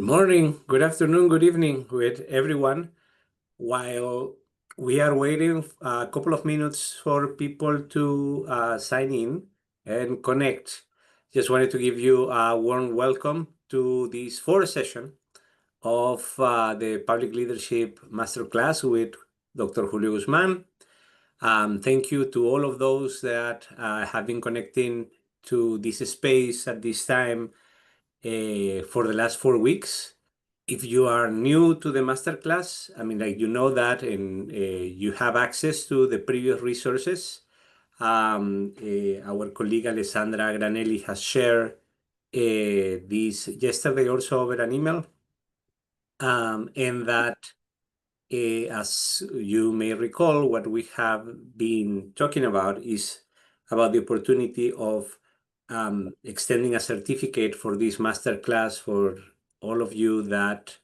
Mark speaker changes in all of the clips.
Speaker 1: morning, good afternoon, good evening with everyone. While we are waiting a couple of minutes for people to sign in and connect, just wanted to give you a warm welcome to this fourth session of the Public Leadership Masterclass with Dr. Julio Guzman. Thank you to all of those that have been connecting to this space at this time for the last 4 weeks. If you are new to the masterclass, you know that and you have access to the previous resources. Our colleague Alessandra Granelli has shared this yesterday also over an email. And that, as you may recall, what we have been talking about is about the opportunity of extending a certificate for this masterclass for all of you that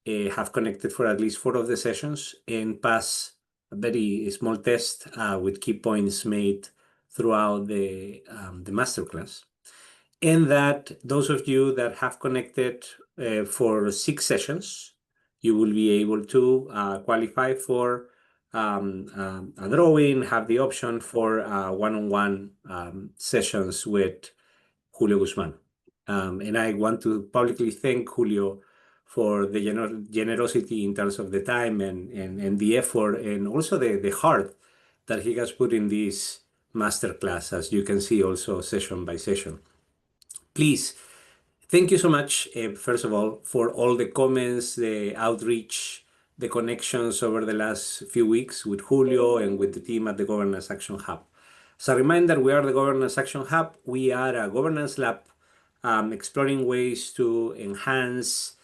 Speaker 1: have connected for at least 4 of the sessions and pass a very small test with key points made throughout the masterclass. And that those of you that have connected for 6 sessions, you will be able to qualify for a drawing, have the option for one-on-one sessions with Julio Guzman. And I want to publicly thank Julio for the generosity in terms of the time and the effort and also the heart that he has put in this masterclass, as you can see also session by session. Please, thank you so much, first of all, for all the comments, the outreach, the connections over the last few weeks with Julio and with the team at the Governance Action Hub. As a reminder, we are the Governance Action Hub. We are a governance lab exploring ways to enhance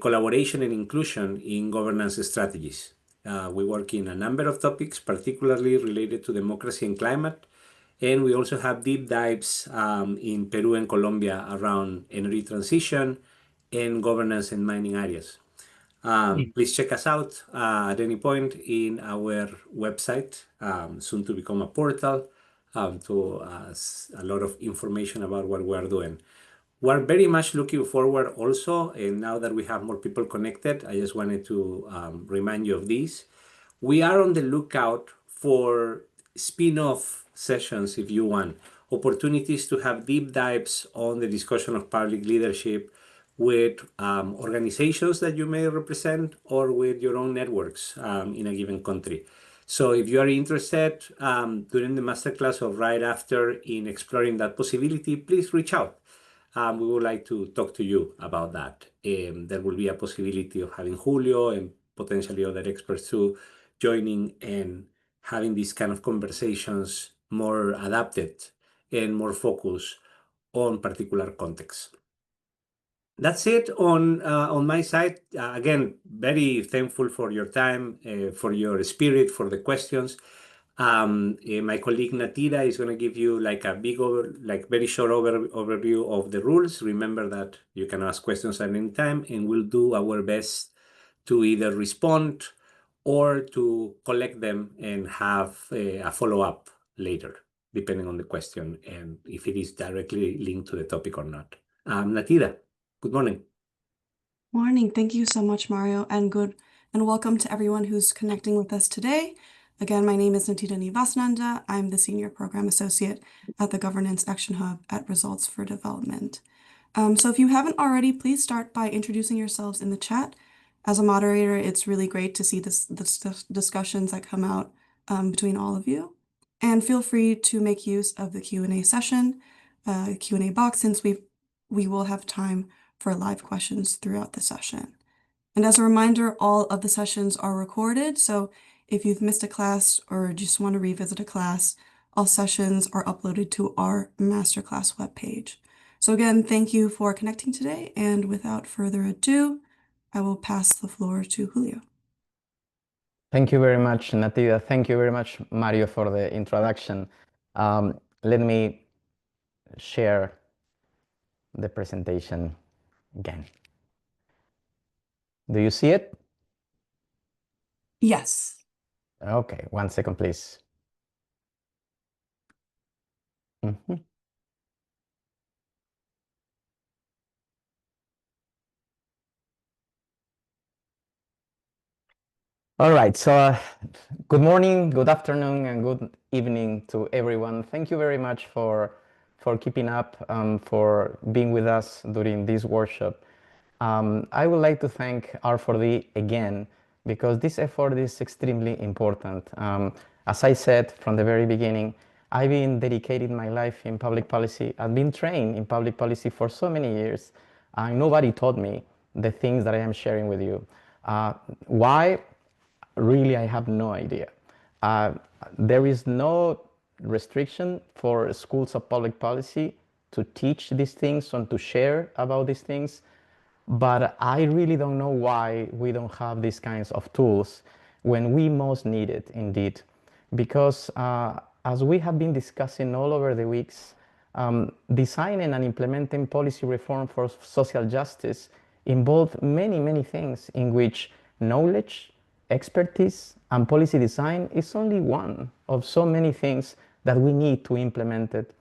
Speaker 1: collaboration and inclusion in governance strategies. We work in a number of topics, particularly related to democracy and climate. And we also have deep dives in Peru and Colombia around energy transition and governance in mining areas. Please check us out at any point in our website, soon to become a portal, to a lot of information about what we are doing. We're very much looking forward also, and now that we have more people connected, I just wanted to remind you of this. We are on the lookout for spin-off sessions, if you want, opportunities to have deep dives on the discussion of public leadership with organizations that you may represent or with your own networks in a given country. So if you are interested during the masterclass or right after in exploring that possibility, please reach out. We would like to talk to you about that. There will be a possibility of having Julio and potentially other experts too joining and having these kind of conversations more adapted and more focused on particular contexts. That's it on my side. Again, very thankful for your time, for your spirit, for the questions. My colleague Natira is going to give you like a big, very short overview of the rules. Remember that you can ask questions at any time, and we'll do our best to either respond or to collect them and have a follow-up later, depending on the question and if it is directly linked to the topic or not. Natira, good morning.
Speaker 2: Morning. Thank you so much, Mario, and welcome to everyone who's connecting with us today. Again, my name is Natita Nivasnanda. I'm the Senior Program Associate at the Governance Action Hub at Results for Development. So if you haven't already, please start by introducing yourselves in the chat. As a moderator, it's really great to see the discussions that come out between all of you. And feel free to make use of the Q&A session, Q&A box, since we will have time for live questions throughout the session. And as a reminder, all of the sessions are recorded, so if you've missed a class or just want to revisit a class, all sessions are uploaded to our masterclass webpage. So again, thank you for connecting today, and without further ado, I will pass the floor to Julio.
Speaker 3: Thank you very much, Natita. Thank you very much, Mario, for the introduction. Let me share the presentation again. Do you see it?
Speaker 2: Yes.
Speaker 3: Okay, 1 second, please. All right, so good morning, good afternoon, and good evening to everyone. Thank you very much for keeping up, for being with us during this workshop. I would like to thank R4D again, because this effort is extremely important. As I said from the very beginning, I've been dedicating my life in public policy. I've been trained in public policy for so many years, and nobody taught me the things that I am sharing with you. Why? Really, I have no idea. Uh, there is no restriction for schools of public policy to teach these things and to share about these things. But I really don't know why we don't have these kinds of tools when we most need it, indeed. Because as we have been discussing all over the weeks, designing and implementing policy reform for social justice involve many, many things in which knowledge, expertise, and policy design is only one of so many things that we need to implement it.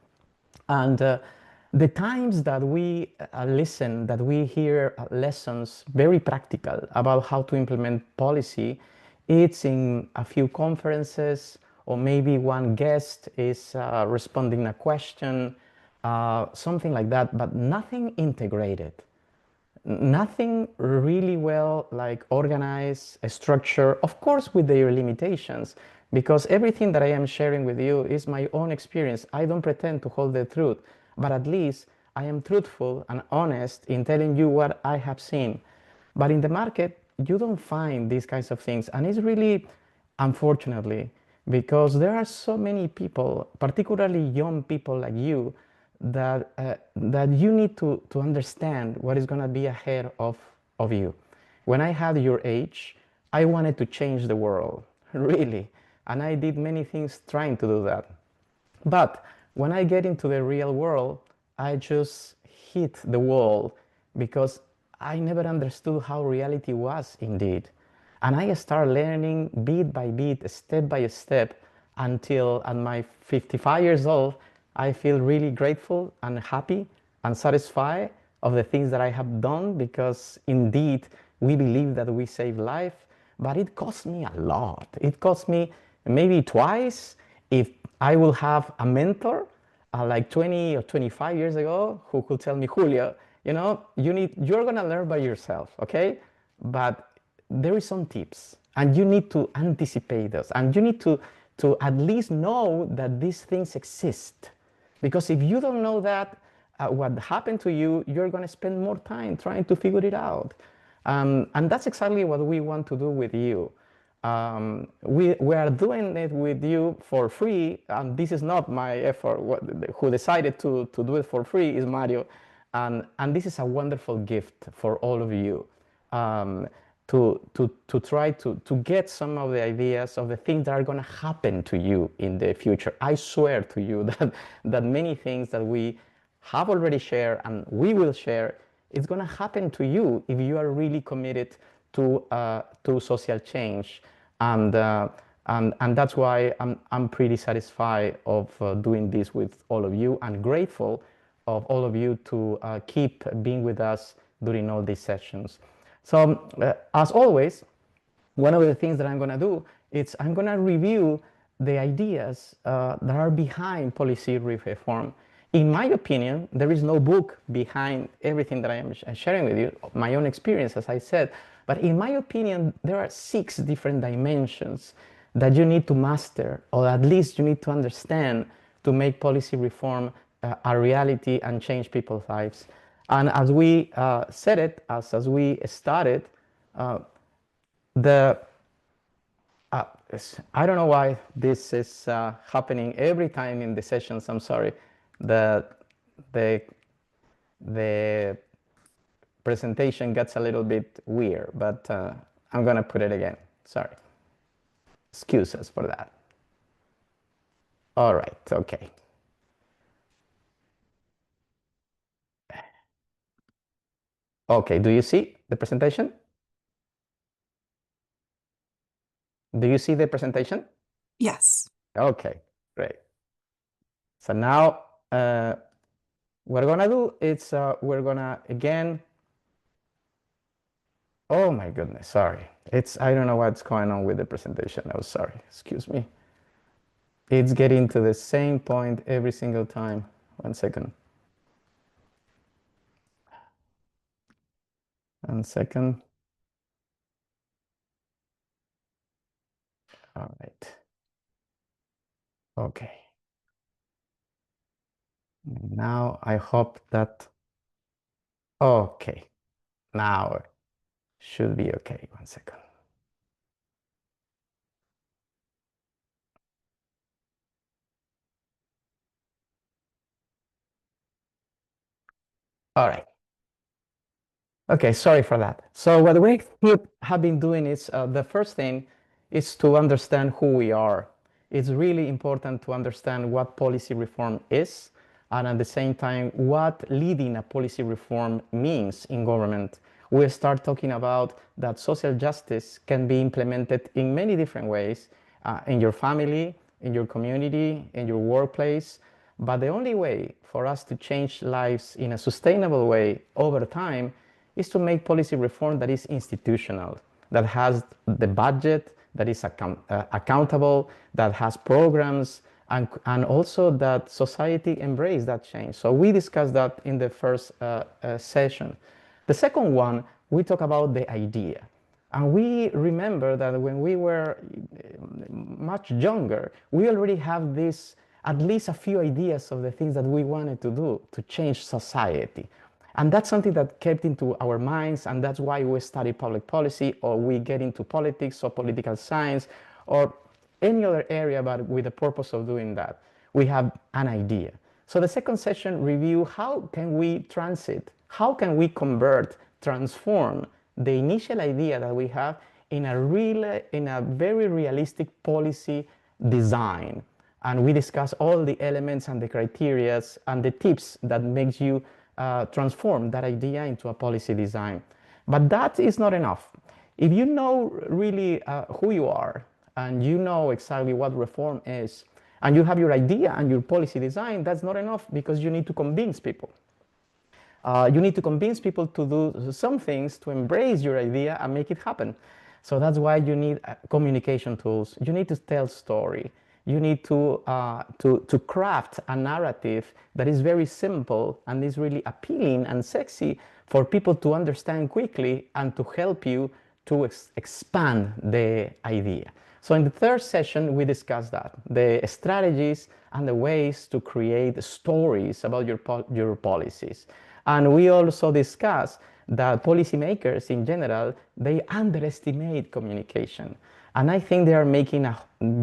Speaker 3: And the times that we listen, that we hear lessons very practical about how to implement policy, it's in a few conferences, or maybe one guest is responding a question, something like that, but nothing integrated, nothing really well like organized, a structure, of course with their limitations, because everything that I am sharing with you is my own experience. I don't pretend to hold the truth, but at least I am truthful and honest in telling you what I have seen. But in the market, you don't find these kinds of things, and it's really, unfortunately, because there are so many people, particularly young people like you, that you need to understand what is going to be ahead of you. When I had your age, I wanted to change the world, really, and I did many things trying to do that. But when I get into the real world, I just hit the wall because I never understood how reality was indeed. And I start learning bit by bit, step by step, until at my 55 years old, I feel really grateful and happy and satisfied of the things that I have done, because indeed we believe that we save life, but it cost me a lot. It cost me maybe twice. If I will have a mentor like 20 or 25 years ago who could tell me, Julio, you're gonna learn by yourself, okay? But there is some tips, and you need to anticipate those, and you need to at least know that these things exist. Because if you don't know that, what happened to you, you're going to spend more time trying to figure it out. And that's exactly what we want to do with you. We are doing it with you for free, and this is not my effort. Who decided to do it for free is Mario. And this is a wonderful gift for all of you. To try to get some of the ideas of the things that are going to happen to you in the future. I swear to you that many things that we have already shared and we will share, it's going to happen to you if you are really committed to social change. And that's why I'm pretty satisfied of doing this with all of you, and grateful of all of you to keep being with us during all these sessions. So as always, one of the things that I'm going to do is I'm going to review the ideas that are behind policy reform. In my opinion, there is no book behind everything that I am sharing with you, my own experience, as I said. But in my opinion, there are 6 different dimensions that you need to master, or at least you need to understand, to make policy reform a reality and change people's lives. And as we said it, as we started, the I don't know why this is happening every time in the sessions. I'm sorry. The presentation gets a little bit weird, but I'm gonna put it again. Sorry. Excuse us for that. All right. Okay. Okay. Do you see the presentation? Do you see the presentation?
Speaker 2: Yes.
Speaker 3: Okay, great. So now what we're gonna do is we're gonna again Oh my goodness, sorry. I don't know what's going on with the presentation. I'm sorry, excuse me. It's getting to the same point every single time. 1 second. 1 second. All right. Okay. Now I hope that, okay. Now should be okay. 1 second. All right. Okay, sorry for that. So what we have been doing is the first thing is to understand who we are. It's really important to understand what policy reform is, and at the same time, what leading a policy reform means in government. We start talking about that social justice can be implemented in many different ways, in your family, in your community, in your workplace. But the only way for us to change lives in a sustainable way over time is to make policy reform that is institutional, that has the budget, that is accountable, that has programs, and also that society embrace that change. So we discussed that in the first session. The second one, we talk about the idea. And we remember that when we were much younger, we already have this, at least a few ideas of the things that we wanted to do to change society. And that's something that kept into our minds, and that's why we study public policy, or we get into politics or political science or any other area, but with the purpose of doing that. We have an idea. So the second session review, how can we transit, how can we convert, transform the initial idea that we have in a very realistic policy design. And we discuss all the elements and the criteria and the tips that makes you transform that idea into a policy design. But that is not enough. If you know really who you are, and you know exactly what reform is, and you have your idea and your policy design, that's not enough, because you need to convince people. You need to convince people to do some things, to embrace your idea and make it happen. So that's why you need communication tools. You need to tell story. You need to craft a narrative that is very simple and is really appealing and sexy for people to understand quickly and to help you to expand the idea. So in the third session, we discussed that, the strategies and the ways to create stories about your policies. And we also discussed that policymakers in general, they underestimate communication. And I think they are making a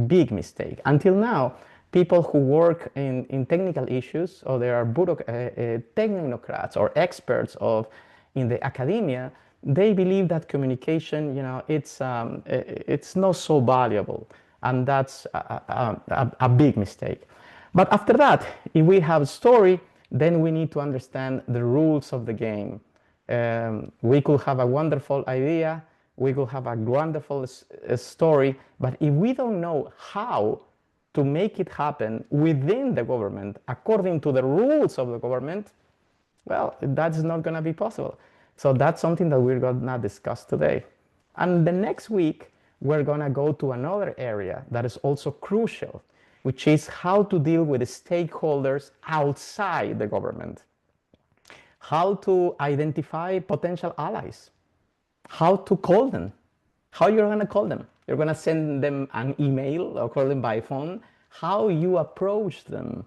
Speaker 3: big mistake. Until now, people who work in technical issues, or they are technocrats or experts in the academia, they believe that communication, it's not so valuable, and that's a big mistake. But after that, if we have a story, then we need to understand the rules of the game. We could have a wonderful idea, we could have a wonderful story, but if we don't know how to make it happen within the government, according to the rules of the government, well, that's not going to be possible. So that's something that we're going to discuss today. And the next week, we're going to go to another area that is also crucial, which is how to deal with the stakeholders outside the government, how to identify potential allies, how to call them, how you're going to call them. You're going to send them an email or call them by phone, how you approach them,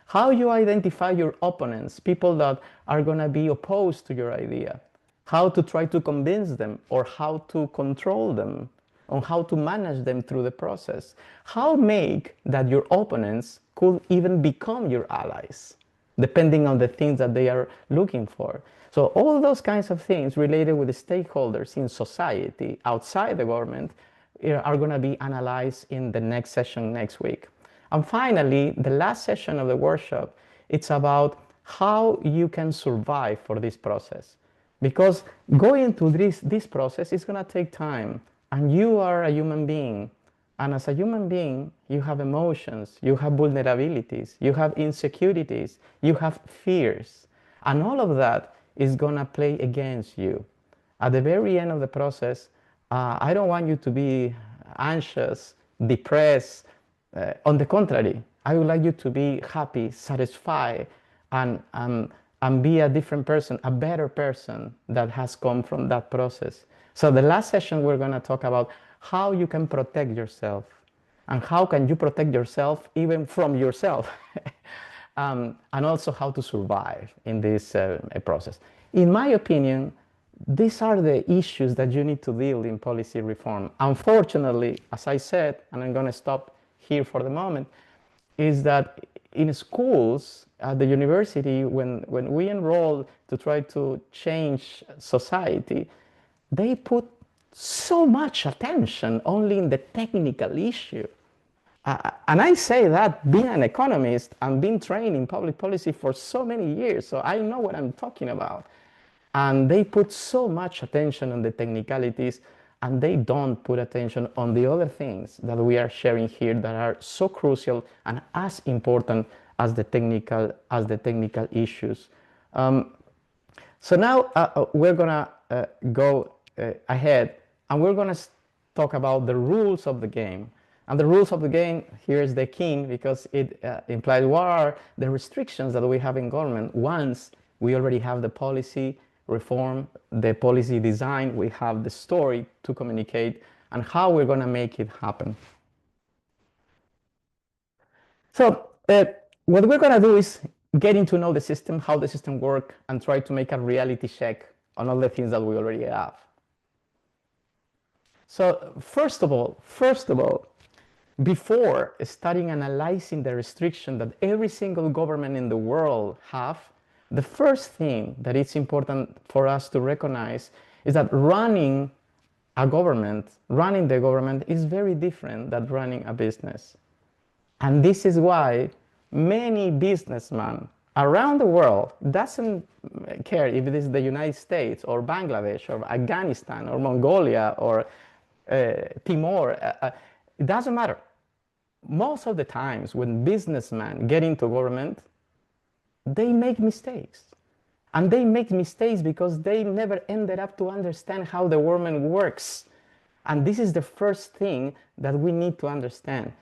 Speaker 3: how you identify your opponents, people that are going to be opposed to your idea, how to try to convince them, or how to control them, on how to manage them through the process, how make that your opponents could even become your allies, depending on the things that they are looking for. So all those kinds of things related with the stakeholders in society outside the government are going to be analyzed in the next session next week. And finally, the last session of the workshop, it's about how you can survive for this process. Because going through this process is going to take time, and you are a human being. And as a human being, you have emotions, you have vulnerabilities, you have insecurities, you have fears. And all of that is going to play against you. At the very end of the process, I don't want you to be anxious, depressed. On the contrary, I would like you to be happy, satisfied, and be a different person, a better person that has come from that process. So the last session, we're going to talk about how you can protect yourself and how can you protect yourself even from yourself. And also how to survive in this process. In my opinion, these are the issues that you need to deal in policy reform. Unfortunately, as I said, and I'm going to stop here for the moment, is that in schools, at the university, when we enroll to try to change society, they put so much attention only in the technical issue. And I say that being an economist and being trained in public policy for so many years, so I know what I'm talking about. And they put so much attention on the technicalities, and they don't put attention on the other things that we are sharing here that are so crucial and as important as the technical issues. So now we're gonna go ahead, and we're gonna talk about the rules of the game. And the rules of the game, here's the king, because it implies what are the restrictions that we have in government once we already have the policy reform, the policy design, we have the story to communicate, and how we're going to make it happen. So what we're going to do is getting to know the system, how the system works, and try to make a reality check on all the things that we already have. So first of all, before starting analyzing the restriction that every single government in the world have, the first thing that it's important for us to recognize is that running the government is very different than running a business. And this is why many businessmen around the world doesn't care if it is the United States or Bangladesh or Afghanistan or Mongolia or Timor. It doesn't matter. Most of the times when businessmen get into government, they make mistakes. And they make mistakes because they never ended up to understand how the government works. And this is the first thing that we need to understand.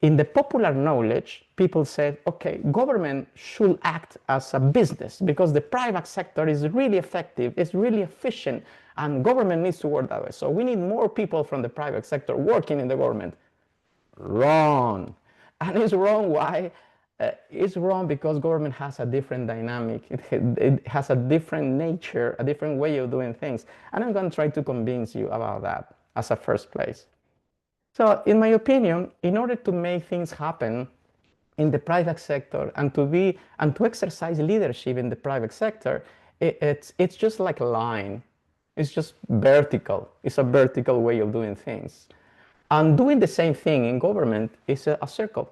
Speaker 3: In the popular knowledge, people said, okay, government should act as a business because the private sector is really effective, it's really efficient, and government needs to work that way. So we need more people from the private sector working in the government. Wrong. And it's wrong. Why? It's wrong because government has a different dynamic. It has a different nature, a different way of doing things. And I'm going to try to convince you about that as a first place. So in my opinion, in order to make things happen in the private sector and to exercise leadership in the private sector, it's just like a line. It's just vertical. It's a vertical way of doing things. And doing the same thing in government is a circle.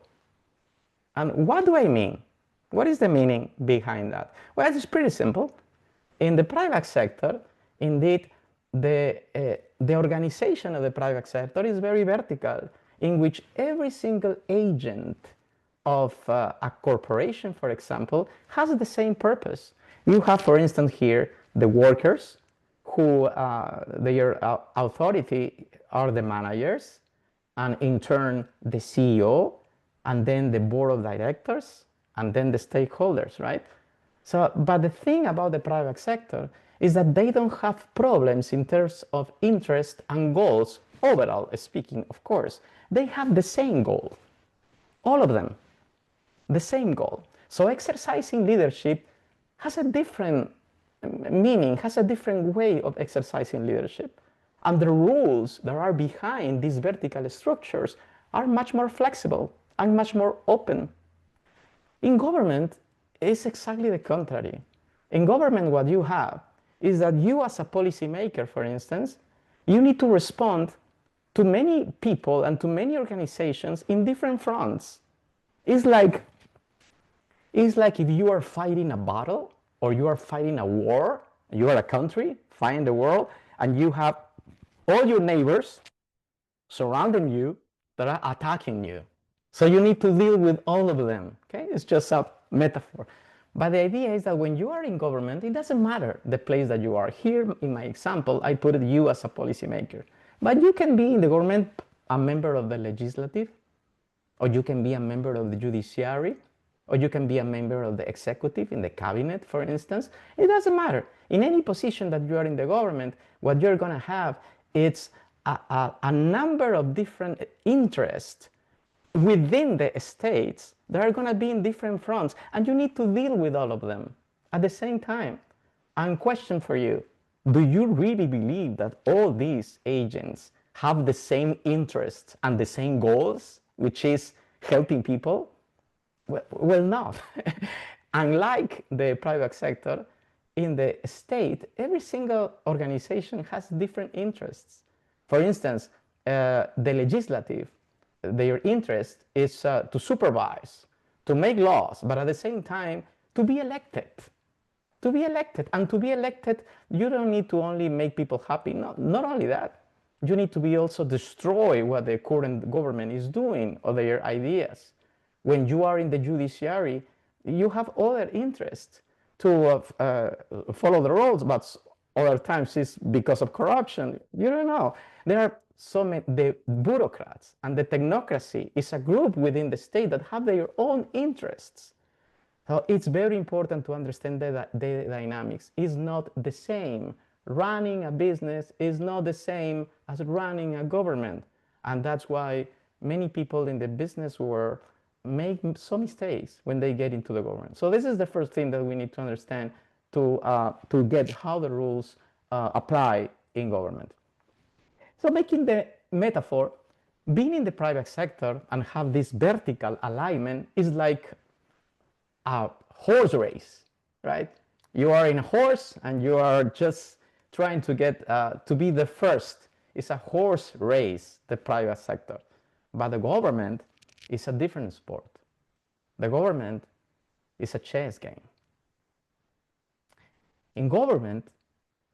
Speaker 3: And what do I mean? What is the meaning behind that? Well, it's pretty simple. In the private sector, indeed, the organization of the private sector is very vertical, in which every single agent of a corporation, for example, has the same purpose. You have, for instance, here the workers, who their authority are the managers, and in turn the CEO, and then the board of directors, and then the stakeholders, right? So, but the thing about the private sector is that they don't have problems in terms of interest and goals, overall speaking, of course. They have the same goal, all of them, the same goal. So exercising leadership has a different meaning, has a different way of exercising leadership. And the rules that are behind these vertical structures are much more flexible and much more open. In government, it's exactly the contrary. In government, what you have is that you as a policymaker, for instance, you need to respond to many people and to many organizations in different fronts. It's like if you are fighting a battle or you are fighting a war, you are a country fighting the world, and you have all your neighbors surrounding you that are attacking you. So you need to deal with all of them, okay? It's just a metaphor. But the idea is that when you are in government, it doesn't matter the place that you are. Here, in my example, I put you as a policymaker. But you can be in the government a member of the legislative, or you can be a member of the judiciary, or you can be a member of the executive in the cabinet, for instance. It doesn't matter. In any position that you are in the government, what you're going to have is a number of different interests within the states that are going to be in different fronts, and you need to deal with all of them at the same time. And question for you, do you really believe that all these agents have the same interests and the same goals, which is helping people? Well, not. Unlike the private sector, in the state, every single organization has different interests. For instance, the legislative, their interest is to supervise, to make laws, but at the same time, to be elected. To be elected. And to be elected, you don't need to only make people happy. Not only that, you need to be also destroy what the current government is doing or their ideas. When you are in the judiciary, you have other interests to follow the rules, but other times it's because of corruption. You don't know. There are so many, the bureaucrats and the technocracy is a group within the state that have their own interests. So it's very important to understand that the dynamics is not the same. Running a business is not the same as running a government. And that's why many people in the business world make some mistakes when they get into the government. So this is the first thing that we need to understand to get how the rules apply in government. So making the metaphor, being in the private sector and have this vertical alignment is like a horse race, right? You are in a horse and you are just trying to get to be the first. It's a horse race, the private sector. But the government is a different sport. The government is a chess game. In government,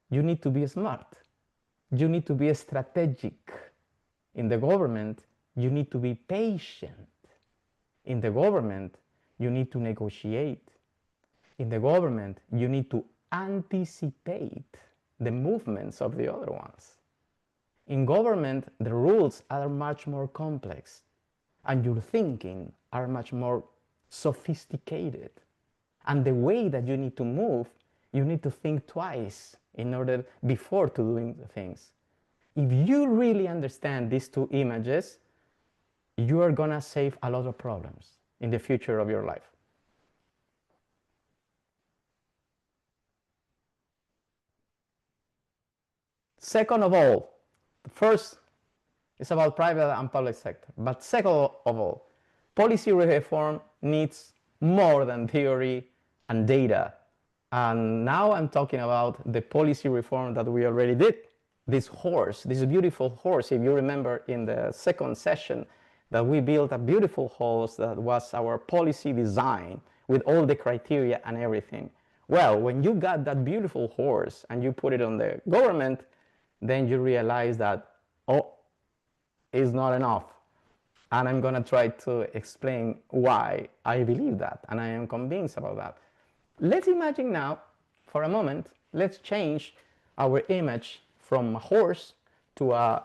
Speaker 3: you need to be smart. You need to be strategic. In the government, you need to be patient. In the government, you need to negotiate. In the government, you need to anticipate the movements of the other ones. In government, the rules are much more complex, and your thinking are much more sophisticated. And the way that you need to move, you need to think twice in order before to doing the things. If you really understand these two images, you are gonna save a lot of problems in the future of your life. Second of all, first is about private and public sector, but second of all, policy reform needs more than theory and data. And now I'm talking about the policy reform that we already did. This horse, this beautiful horse, if you remember in the second session, that we built a beautiful horse that was our policy design with all the criteria and everything. Well, when you got that beautiful horse and you put it on the government, then you realize that, oh, it's not enough. And I'm gonna try to explain why I believe that, and I am convinced about that. Let's imagine now, for a moment, let's change our image from a horse to a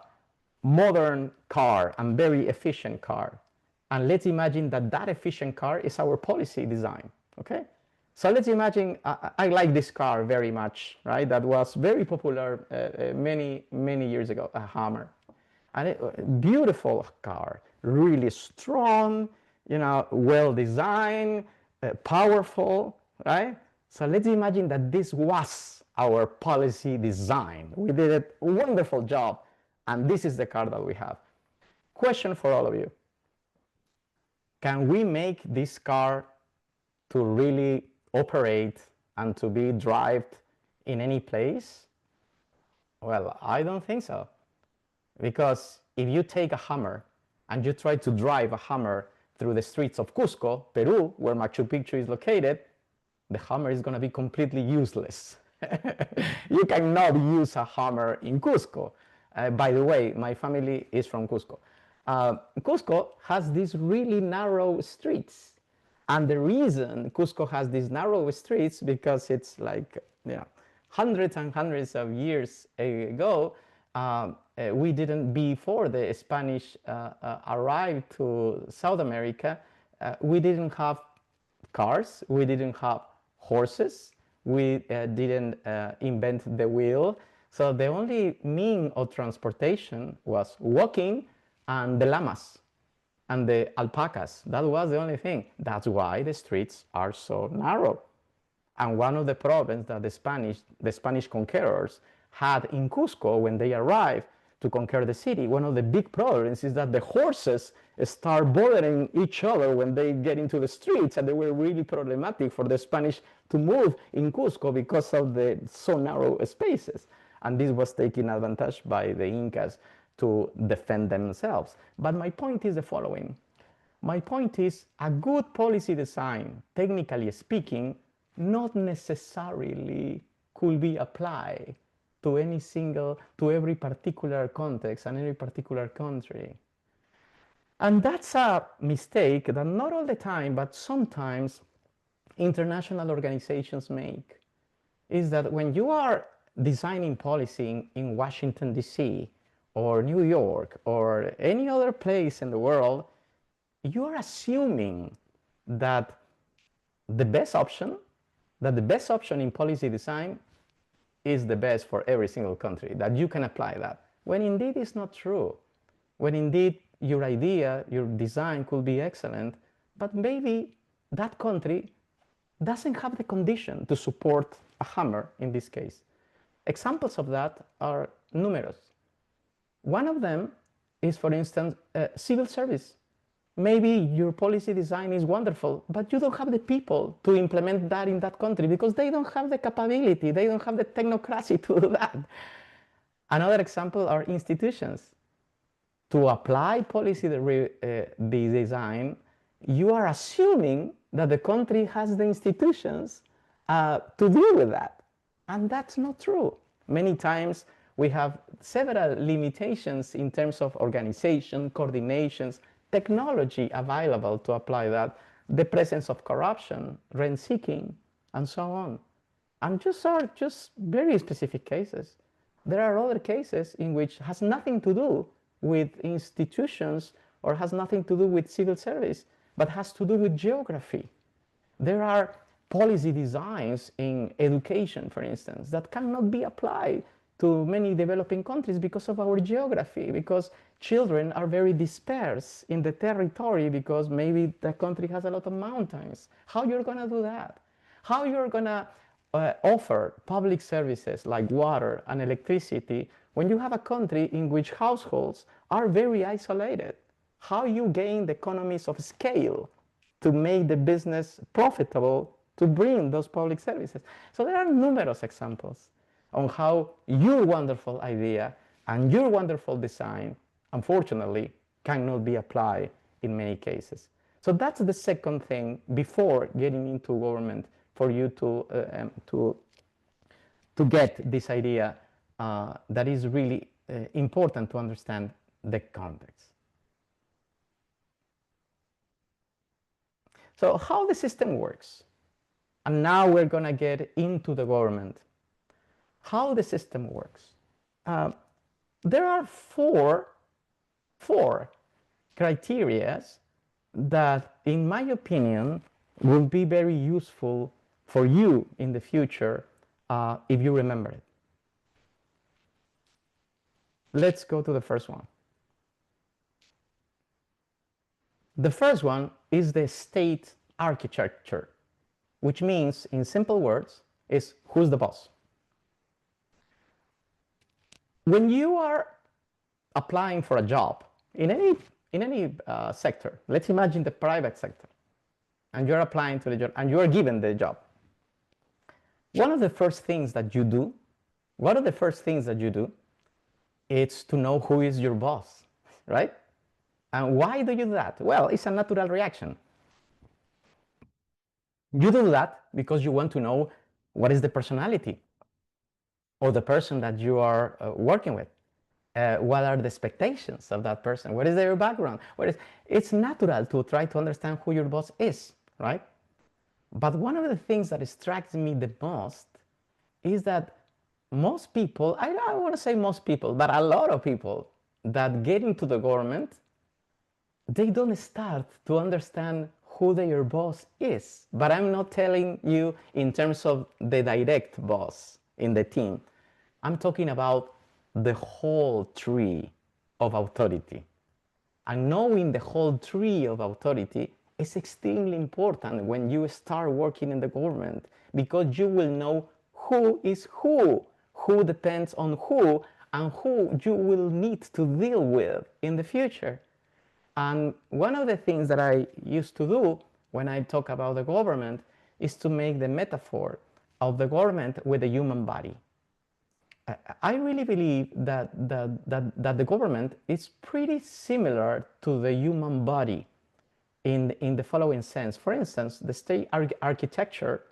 Speaker 3: modern car and very efficient car. And let's imagine that that efficient car is our policy design, okay? So let's imagine, I like this car very much, right? That was very popular many years ago, a Hummer. And beautiful car, really strong, you know, well designed, powerful, right? So let's imagine that this was our policy design. We did a wonderful job, and this is the car that we have. Question for all of you. Can we make this car to really operate and to be driven in any place? Well, I don't think so. Because if you take a Hummer and you try to drive a Hummer through the streets of Cusco, Peru, where Machu Picchu is located, the Hummer is going to be completely useless. You cannot use a Hummer in Cusco. By the way, my family is from Cusco. Cusco has these really narrow streets, And the reason Cusco has these narrow streets, because it's like, hundreds and hundreds of years ago, we didn't, before the Spanish arrived to South America, we didn't have cars, we didn't have horses, we didn't invent the wheel. So the only mean of transportation was walking and the llamas and the alpacas. That was the only thing. That's why the streets are so narrow. And one of the problems that the Spanish conquerors had in Cusco when they arrived to conquer the city, one of the big problems is that the horses start bothering each other when they get into the streets, and they were really problematic for the Spanish to move in Cusco because of the so narrow spaces. And this was taken advantage by the Incas to defend themselves. But my point is the following. My point is a good policy design, technically speaking, not necessarily could be applied to every particular context and every particular country. And that's a mistake that not all the time, but sometimes international organizations make, is that when you are designing policy in Washington, D.C., or New York, or any other place in the world, you are assuming that the best option in policy design is the best for every single country, that you can apply that, when indeed it's not true. When indeed your idea, your design could be excellent, but maybe that country doesn't have the condition to support a hammer in this case. Examples of that are numerous. One of them is, for instance, civil service. Maybe your policy design is wonderful, but you don't have the people to implement that in that country because they don't have the capability, they don't have the technocracy to do that. Another example are institutions. To apply policy design, you are assuming that the country has the institutions to deal with that. And that's not true. Many times we have several limitations in terms of organization, coordinations, technology available to apply that, the presence of corruption, rent seeking, and so on. And just very specific cases. There are other cases in which has nothing to do with institutions or has nothing to do with civil service, but has to do with geography. There are policy designs in education, for instance, that cannot be applied to many developing countries because of our geography, because children are very dispersed in the territory because maybe the country has a lot of mountains. How you're going to do that? How you're going to offer public services like water and electricity when you have a country in which households are very isolated? How you gain the economies of scale to make the business profitable to bring those public services? So there are numerous examples on how your wonderful idea and your wonderful design, unfortunately, cannot be applied in many cases. So that's the second thing before getting into government, for you to get this idea that is really important to understand the context. So how the system works, and now we're going to get into the government. How the system works. There are four criteria that, in my opinion, will be very useful for you in the future if you remember it. Let's go to the first one. The first one is the state architecture, which means, in simple words, is who's the boss. When you are applying for a job in any sector, let's imagine the private sector, and you're applying to the job and you are given the job. One of the first things that you do is to know who is your boss, right? And why do you do that? Well, it's a natural reaction. You do that because you want to know what is the personality or the person that you are working with. What are the expectations of that person? What is their background? It's natural to try to understand who your boss is. right? But one of the things that strikes me the most is that most people, I don't want to say most people, but a lot of people that get into the government, they don't start to understand who their boss is. But I'm not telling you in terms of the direct boss in the team. I'm talking about the whole tree of authority. And knowing the whole tree of authority is extremely important when you start working in the government, because you will know who is who depends on who, and who you will need to deal with in the future. And one of the things that I used to do when I talk about the government is to make the metaphor of the government with the human body. I really believe that the government is pretty similar to the human body in the following sense. For instance, the state architecture,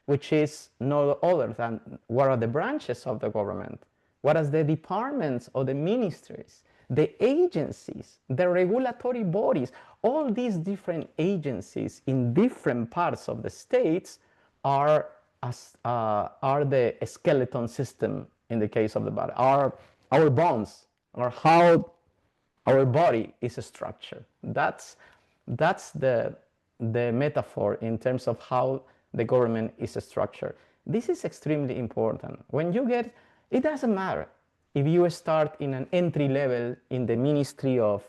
Speaker 3: which is no other than what are the branches of the government, what are the departments or the ministries, the agencies, the regulatory bodies, all these different agencies in different parts of the states are the skeleton system in the case of the body, our bones, or how our body is structured. That's the metaphor in terms of how the government is structured. This is extremely important. When you get, it doesn't matter if you start in an entry level in the Ministry of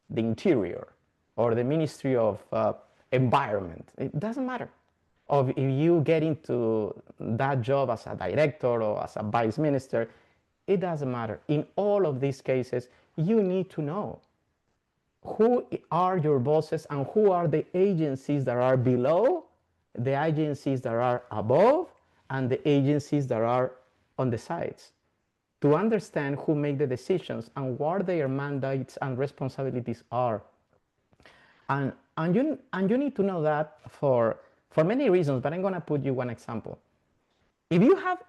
Speaker 3: the Interior or the Ministry of Environment. It doesn't matter. Or if you get into that job as a director or as a vice minister, it doesn't matter. In all of these cases, you need to know who are your bosses and who are the agencies that are below, the agencies that are above, and the agencies that are on the sides, to understand who make the decisions and what their mandates and responsibilities are. And you need to know that for many reasons, but I'm going to put you one example. If you have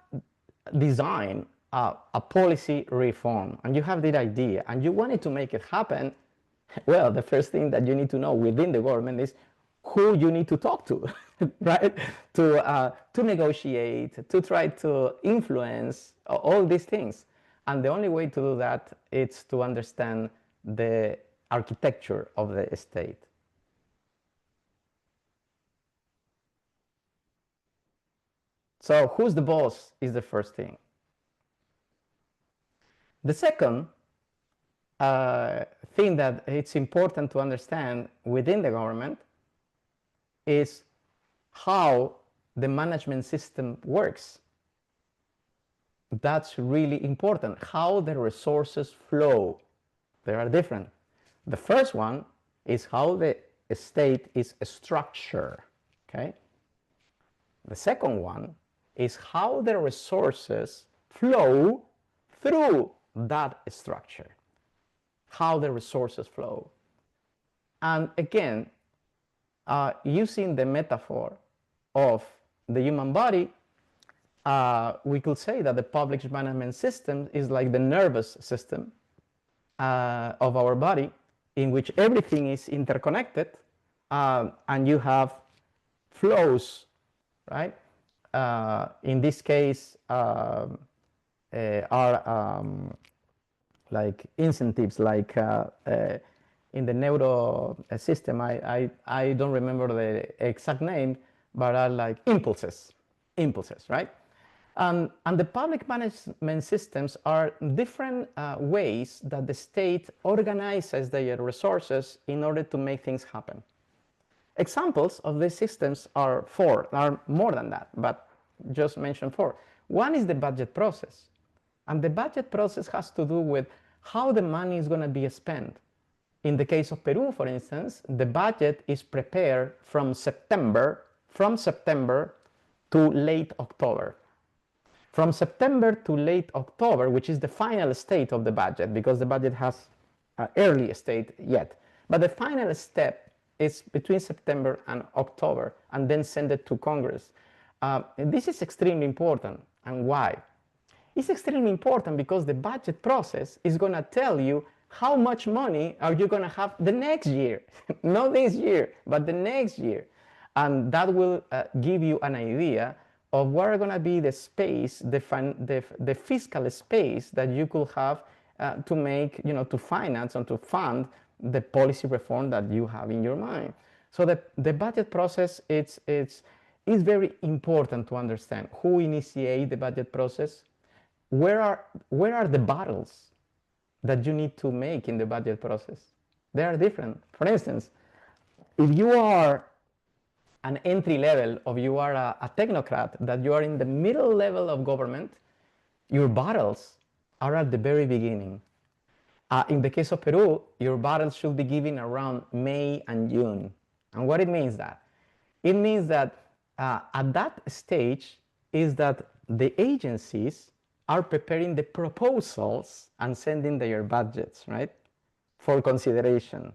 Speaker 3: designed a policy reform and you have the idea and you wanted to make it happen, well, the first thing that you need to know within the government is who you need to talk to, right? To negotiate, to try to influence all these things. And the only way to do that is to understand the architecture of the state. So who's the boss is the first thing. The second thing that it's important to understand within the government is how the management system works. That's really important, how the resources flow. They are different. The first one is how the state is structured, okay? The second one is how the resources flow through that structure, how the resources flow. And again, using the metaphor of the human body, we could say that the public management system is like the nervous system of our body, in which everything is interconnected, and you have flows, right? In this case, are like incentives, like in the neuro system, I don't remember the exact name, but are like impulses, right? And the public management systems are different ways that the state organizes their resources in order to make things happen. Examples of these systems are more than that, but just mention four. One is the budget process. And the budget process has to do with how the money is going to be spent. In the case of Peru, for instance, the budget is prepared from September to late October. From September to late October, which is the final state of the budget, because the budget has an early state yet. But the final step is between September and October, and then send it to Congress. This is extremely important. And why? It's extremely important because the budget process is going to tell you how much money are you going to have the next year. Not this year, but the next year. And that will give you an idea of what are going to be the space, the fiscal space that you could have to make, to finance and to fund the policy reform that you have in your mind. So the budget process, it's very important to understand who initiates the budget process, where are the battles that you need to make in the budget process. They are different. For instance, if you are an entry level, or you are a technocrat, that you are in the middle level of government, your battles are at the very beginning. In the case of Peru, your battles should be given around May and June. And what it means that? It means that at that stage is that the agencies are preparing the proposals and sending their budgets, right, for consideration.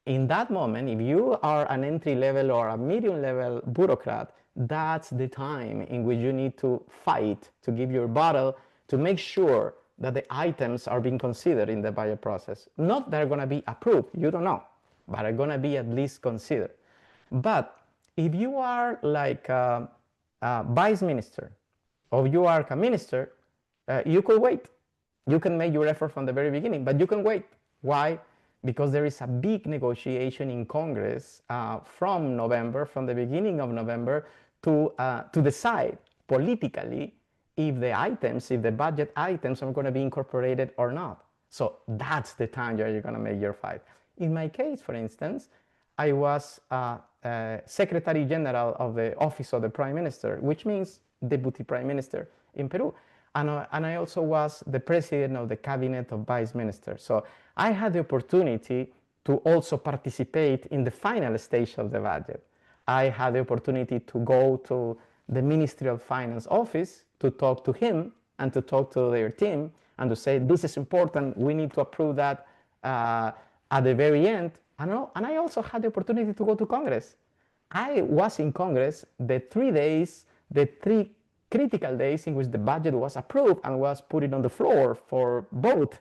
Speaker 3: In that moment, if you are an entry level or a medium level bureaucrat, that's the time in which you need to fight to give your battle to make sure that the items are being considered in the budget process. Not that they're going to be approved, you don't know, but are going to be at least considered. But if you are like a vice minister, or you are a minister, you could wait. You can make your effort from the very beginning, but you can wait. Why? Because there is a big negotiation in Congress from the beginning of November, to decide politically if the budget items are going to be incorporated or not. So that's the time you're going to make your fight. In my case, for instance, I was Secretary General of the Office of the Prime Minister, which means Deputy Prime Minister in Peru. And I also was the President of the Cabinet of Vice Ministers. So I had the opportunity to also participate in the final stage of the budget. I had the opportunity to go to the Ministry of Finance office to talk to him and to talk to their team and to say, this is important, we need to approve that at the very end. And I also had the opportunity to go to Congress. I was in Congress the 3 critical days in which the budget was approved and was put on the floor for vote.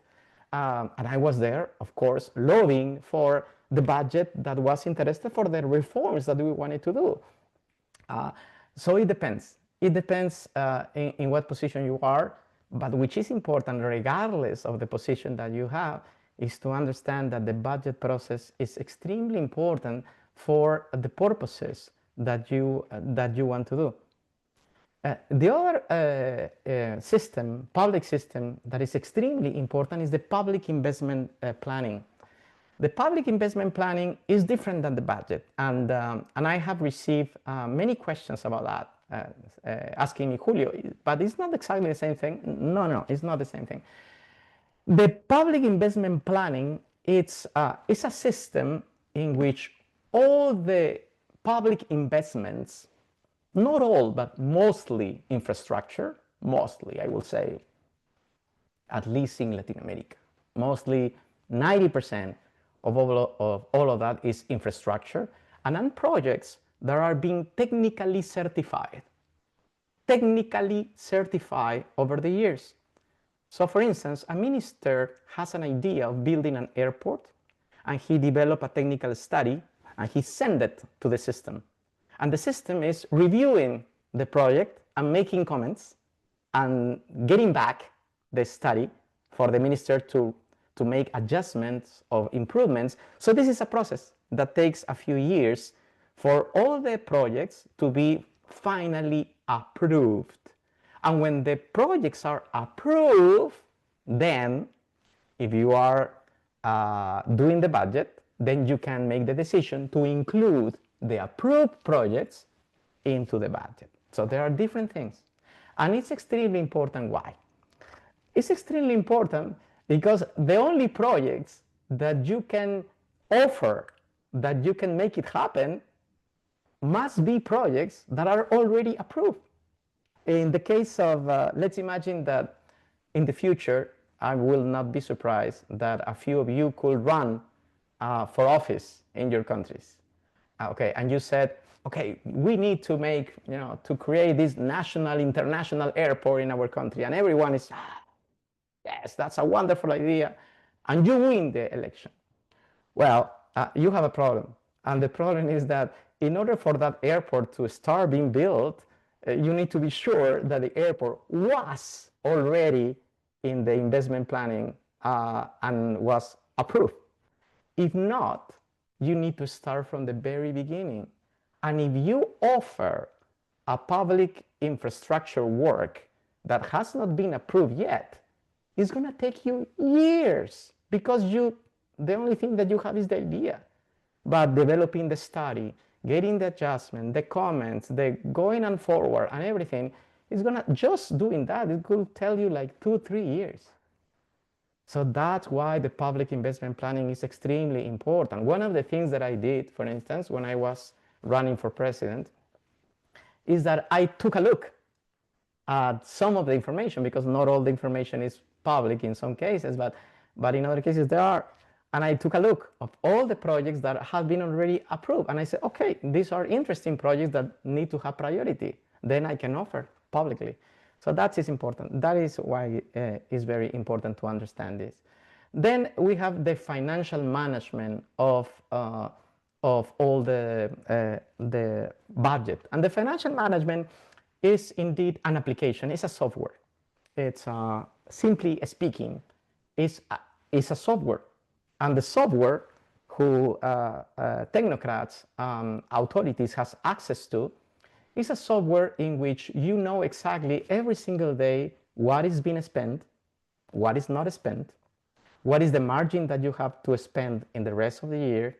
Speaker 3: And I was there, of course, lobbying for the budget that was interested for the reforms that we wanted to do. So it depends. It depends in what position you are, but which is important regardless of the position that you have, is to understand that the budget process is extremely important for the purposes that you want to do. The other public system that is extremely important is the public investment planning. The public investment planning is different than the budget, and I have received many questions about that, asking me, Julio, but it's not exactly the same thing. No, it's not the same thing. The public investment planning, it's a system in which all the public investments, not all, but mostly infrastructure, mostly, I will say, at least in Latin America, mostly 90% of all of that is infrastructure, and then projects that are being technically certified over the years. So for instance, a minister has an idea of building an airport, and he developed a technical study, and he sent it to the system. And the system is reviewing the project and making comments and getting back the study for the minister to make adjustments or improvements. So this is a process that takes a few years for all the projects to be finally approved. And when the projects are approved, then if you are doing the budget, then you can make the decision to include the approved projects into the budget. So there are different things. And it's extremely important. Why? It's extremely important because the only projects that you can offer, that you can make it happen, must be projects that are already approved. In the case of, let's imagine that in the future, I will not be surprised that a few of you could run for office in your countries. Okay, and you said, okay, we need to make, to create this national, international airport in our country. And everyone is, yes, that's a wonderful idea. And you win the election. Well, you have a problem. And the problem is that in order for that airport to start being built, you need to be sure that the airport was already in the investment planning and was approved. If not, you need to start from the very beginning. And if you offer a public infrastructure work that has not been approved yet, it's going to take you years because the only thing that you have is the idea. But developing the study, getting the adjustment, the comments, the going on forward and everything is going to, just doing that, it could tell you like 2-3 years. So that's why the public investment planning is extremely important. One of the things that I did, for instance, when I was running for president, is that I took a look at some of the information, because not all the information is public in some cases, but in other cases there are. And I took a look of all the projects that have been already approved. And I said, okay, these are interesting projects that need to have priority. Then I can offer publicly. So that is important. That is why it's very important to understand this. Then we have the financial management of all the budget. And the financial management is indeed an application. It's a software. It's simply speaking, it's a software. And the software who technocrats, authorities has access to, is a software in which you know exactly every single day what is being spent, what is not spent, what is the margin that you have to spend in the rest of the year,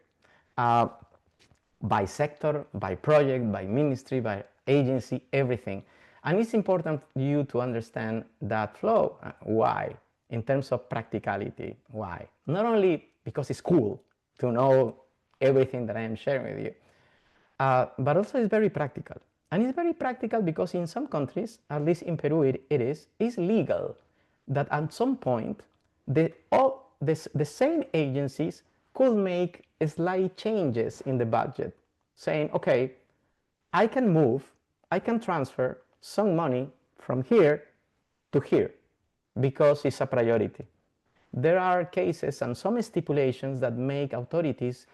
Speaker 3: by sector, by project, by ministry, by agency, everything. And it's important for you to understand that flow. Why? In terms of practicality, why? Not only because it's cool to know everything that I am sharing with you, but also it's very practical. And it's very practical because in some countries, at least in Peru it is legal that at some point the same agencies could make slight changes in the budget, saying, okay, I can transfer some money from here to here because it's a priority. There are cases and some stipulations that make authorities,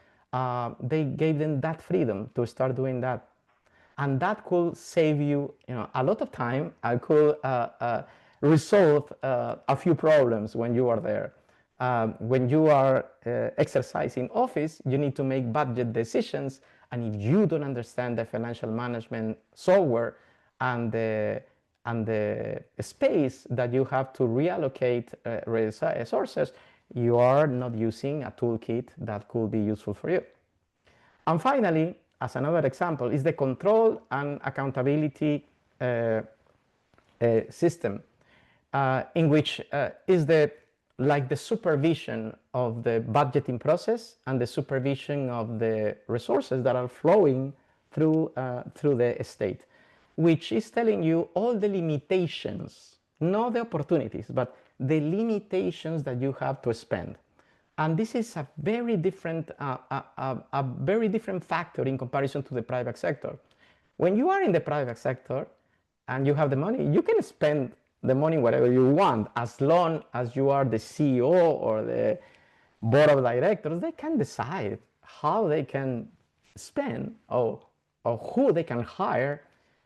Speaker 3: they gave them that freedom to start doing that. And that could save you, a lot of time. I could resolve a few problems when you are there. When you are exercising office, you need to make budget decisions. And if you don't understand the financial management software and the space that you have to reallocate resources, you are not using a toolkit that could be useful for you. And finally, as another example, is the control and accountability system, in which is the supervision of the budgeting process and the supervision of the resources that are flowing through the state, which is telling you all the limitations, not the opportunities, but the limitations that you have to spend. And this is a very different factor in comparison to the private sector. When you are in the private sector and you have the money, you can spend the money whatever you want, as long as you are the CEO or the board of directors. They can decide how they can spend or who they can hire.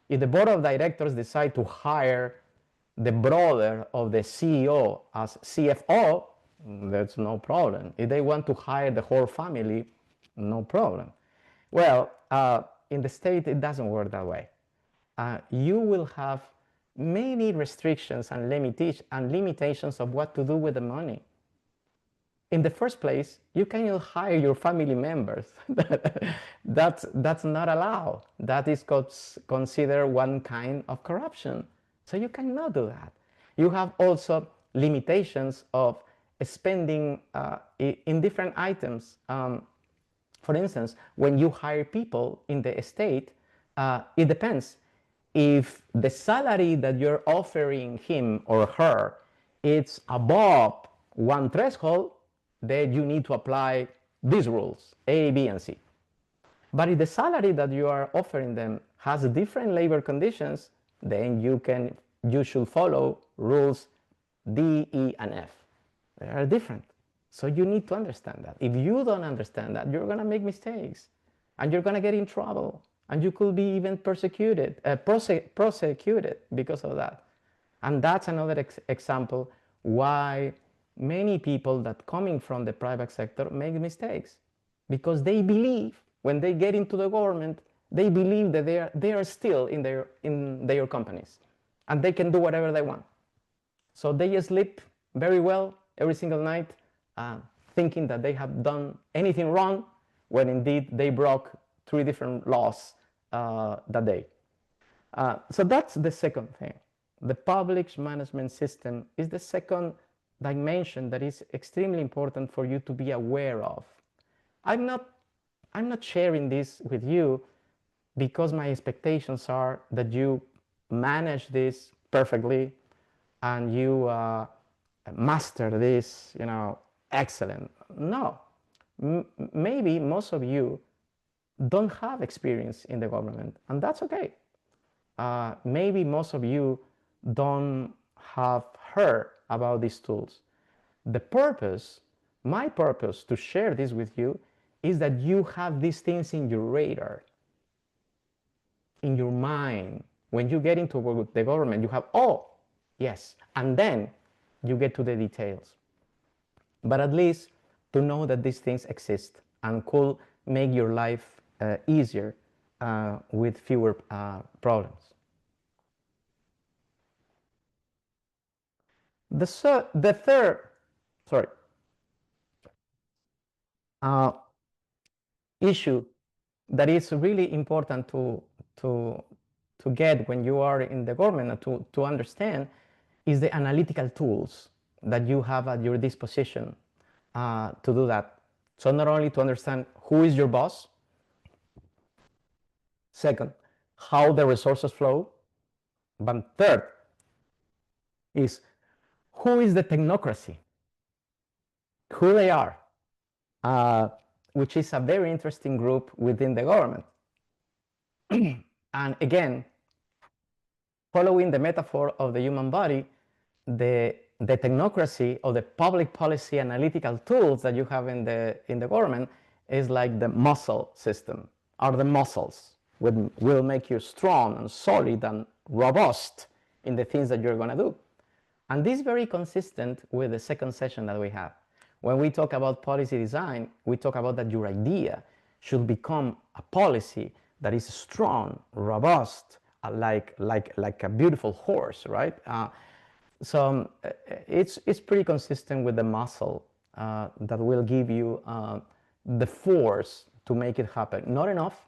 Speaker 3: If the board of directors decide to hire the brother of the CEO as CFO, that's no problem. If they want to hire the whole family, no problem. Well, in the state, it doesn't work that way. You will have many restrictions and limitations of what to do with the money. In the first place, you cannot hire your family members. That's not allowed. That is considered one kind of corruption. So you cannot do that. You have also limitations of spending in different items. For instance, when you hire people in the state, it depends. If the salary that you're offering him or her is above one threshold, then you need to apply these rules, A, B, and C. But if the salary that you are offering them has different labor conditions, then you should follow rules D, E, and F. They are different. So you need to understand that. If you don't understand that, you're going to make mistakes. and you're going to get in trouble, and you could be even prosecuted because of that. And that's another example why many people that coming from the private sector make mistakes, because they believe when they get into the government, they believe that they are still in their companies and they can do whatever they want. So they sleep very well every single night, thinking that they have done anything wrong, when indeed they broke 3 different laws that day. So that's the second thing. The public management system is the second dimension that is extremely important for you to be aware of. I'm not sharing this with you because my expectations are that you manage this perfectly and you master this, excellent. No, maybe most of you don't have experience in the government, and that's okay. Maybe most of you don't have heard about these tools. The purpose, my purpose to share this with you, is that you have these things in your radar, in your mind. When you get into the government, you have, oh, yes, and then you get to the details. But at least to know that these things exist and could make your life easier with fewer problems. The third issue that is really important to get when you are in the government and to understand is the analytical tools that you have at your disposition to do that. So not only to understand who is your boss, second, how the resources flow, but third is who is the technocracy, who they are, which is a very interesting group within the government. And again, following the metaphor of the human body, the technocracy or the public policy analytical tools that you have in the government is like the muscle system, are the muscles will make you strong and solid and robust in the things that you're going to do. And this is very consistent with the second session that we have. When we talk about policy design, we talk about that your idea should become a policy that is strong, robust, like a beautiful horse, right? So it's pretty consistent with the muscle that will give you the force to make it happen. Not enough,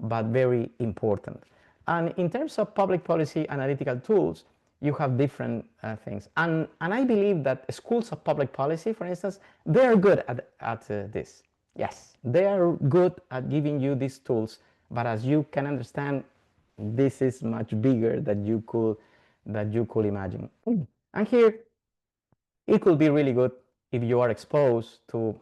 Speaker 3: but very important. And in terms of public policy analytical tools, you have different things. And I believe that schools of public policy, for instance, they are good at this. Yes, they are good at giving you these tools. But as you can understand, this is much bigger than you could imagine. And here, it could be really good if you are exposed to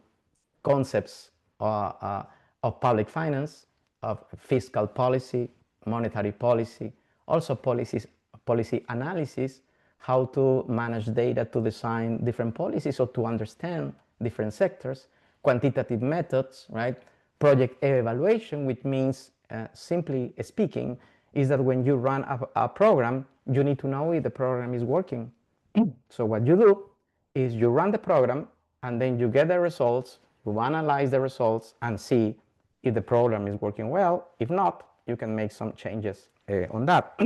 Speaker 3: concepts of public finance, of fiscal policy, monetary policy, also policy analysis, how to manage data to design different policies or to understand different sectors, quantitative methods, right? Project evaluation, which means, simply speaking, is that when you run a program, you need to know if the program is working. So what you do is you run the program and then you get the results, you analyze the results and see if the program is working well. If not, you can make some changes on that.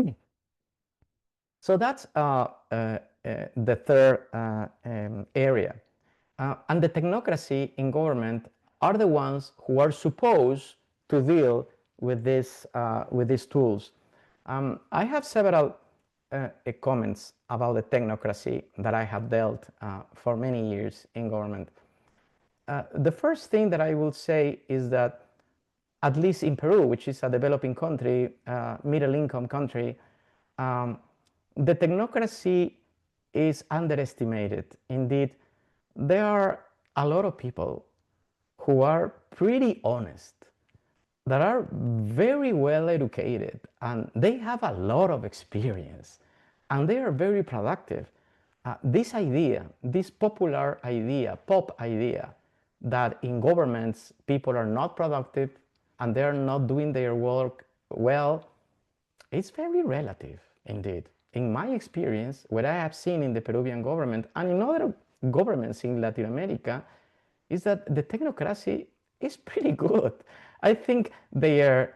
Speaker 3: So that's the third area. And the technocracy in government are the ones who are supposed to deal with these tools. I have several comments about the technocracy that I have dealt for many years in government. The first thing that I will say is that, at least in Peru, which is a developing country, middle-income country, the technocracy is underestimated. Indeed, there are a lot of people who are pretty honest, that are very well educated, and they have a lot of experience, and they are very productive. This idea, this popular idea, pop idea, that in governments people are not productive and they're not doing their work well, it's very relative indeed. In my experience, what I have seen in the Peruvian government and in other governments in Latin America is that the technocracy is pretty good. I think the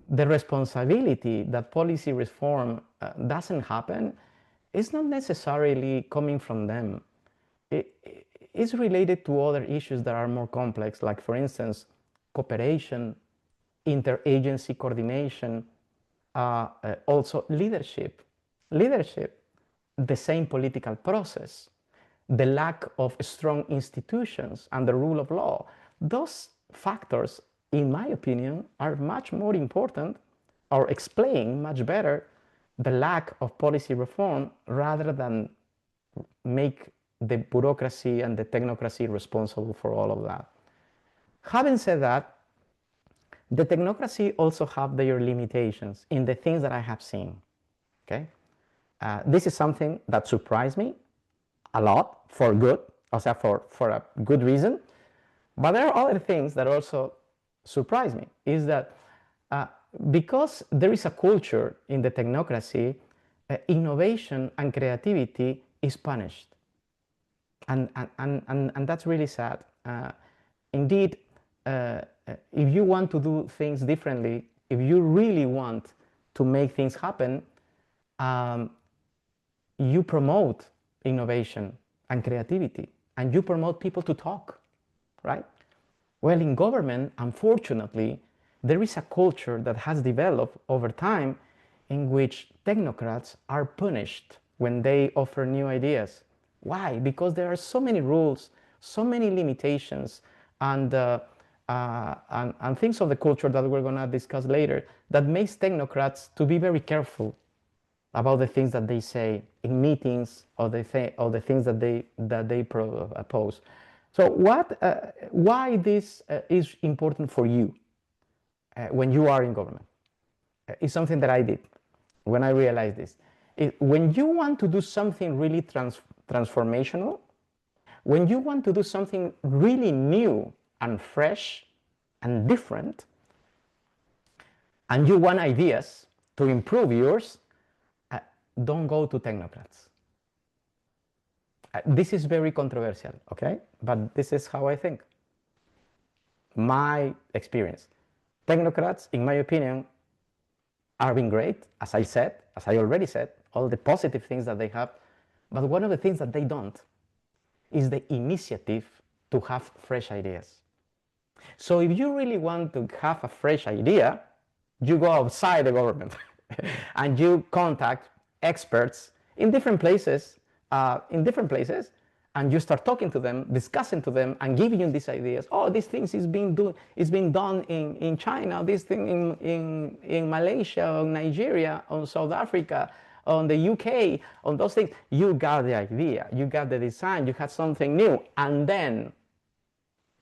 Speaker 3: responsibility that policy reform doesn't happen is not necessarily coming from them. It's related to other issues that are more complex, like, for instance, cooperation, interagency coordination, also leadership, the same political process, the lack of strong institutions and the rule of law. Those factors, in my opinion, are much more important or explain much better the lack of policy reform rather than make the bureaucracy and the technocracy responsible for all of that. Having said that, the technocracy also have their limitations in the things that I have seen, okay? This is something that surprised me a lot, for good, also for a good reason, but there are other things that also surprise me, is that because there is a culture in the technocracy, innovation and creativity is punished. And that's really sad. Indeed, if you want to do things differently, if you really want to make things happen, you promote innovation and creativity, and you promote people to talk, right? Well, in government, unfortunately, there is a culture that has developed over time in which technocrats are punished when they offer new ideas. Why? Because there are so many rules, so many limitations, and things of the culture that we're going to discuss later that makes technocrats to be very careful about the things that they say in meetings or the things that they propose. So why this is important for you when you are in government? It's something that I did when I realized this. When you want to do something really transformational, when you want to do something really new and fresh and different, and you want ideas to improve yours, don't go to technocrats. This is very controversial, okay? But this is how I think. My experience. Technocrats, in my opinion, are being great, as I already said, all the positive things that they have. But one of the things that they don't is the initiative to have fresh ideas. So if you really want to have a fresh idea, you go outside the government and you contact experts in different places, and you start talking to them, discussing to them, and giving you these ideas. Oh, these things is being done in China, this thing in Malaysia, or Nigeria, or South Africa, on the UK, on those things. You got the idea, you got the design, you had something new, and then,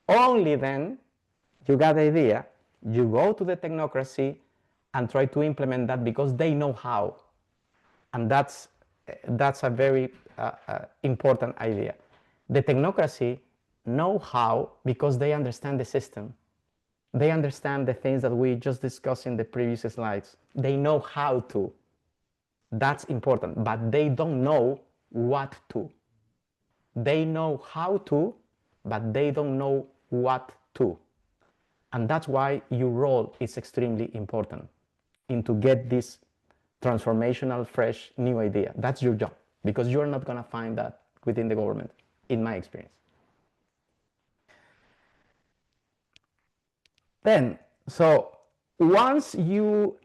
Speaker 3: only then, you got the idea, you go to the technocracy and try to implement that because they know how. And that's a very important idea. The technocracy know how because they understand the system. They understand the things that we just discussed in the previous slides. They know how to. That's important, but they don't know what to. They know how to, but they don't know what to. And that's why your role is extremely important in to get this transformational, fresh, new idea. That's your job, because you're not going to find that within the government, in my experience. Then, so once you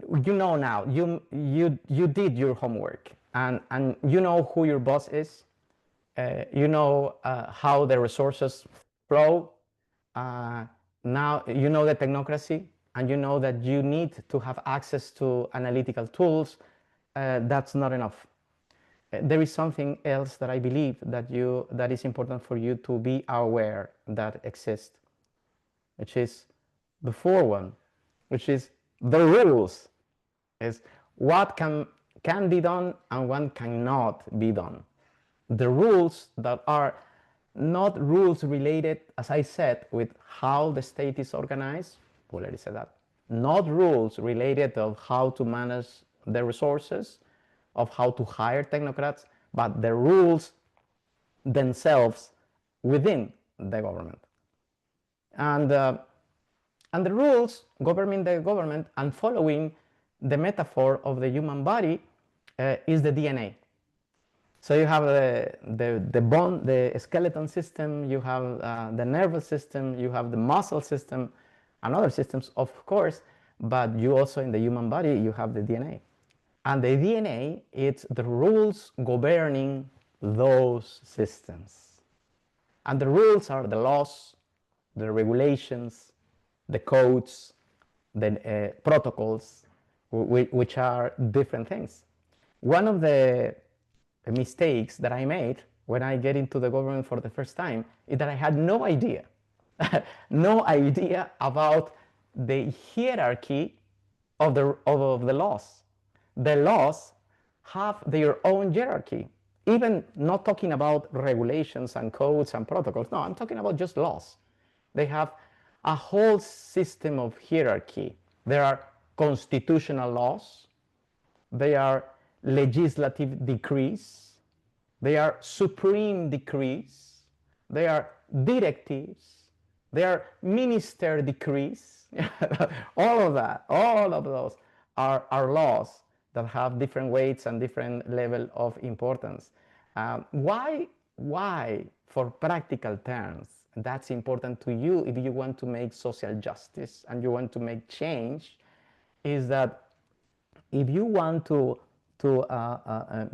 Speaker 3: know now, you did your homework, and you know who your boss is, you know how the resources flow, now you know the technocracy, and you know that you need to have access to analytical tools. That's not enough. There is something else that I believe that is important for you to be aware that exists, which is the fourth one, which is the rules. Is what can be done and what cannot be done. The rules that are not rules related, as I said, with how the state is organized. We already said that. Not rules related of how to manage the resources, of how to hire technocrats, but the rules themselves within the government. And the rules governing the government and following the metaphor of the human body is the DNA. So you have the bone, the skeleton system, you have the nervous system, you have the muscle system, and other systems, of course, but you also, in the human body, you have the DNA. And the DNA, it's the rules governing those systems. And the rules are the laws, the regulations, the codes, the protocols, which are different things. One of the mistakes that I made when I get into the government for the first time is that I had no idea, no idea about the hierarchy of the laws. The laws have their own hierarchy, even not talking about regulations and codes and protocols. No, I'm talking about just laws. They have a whole system of hierarchy. There are constitutional laws, they are legislative decrees, they are supreme decrees, they are directives, they are minister decrees. All of that, all of those are laws that have different weights and different level of importance. Why, for practical terms, that's important to you if you want to make social justice and you want to make change, is that if you want to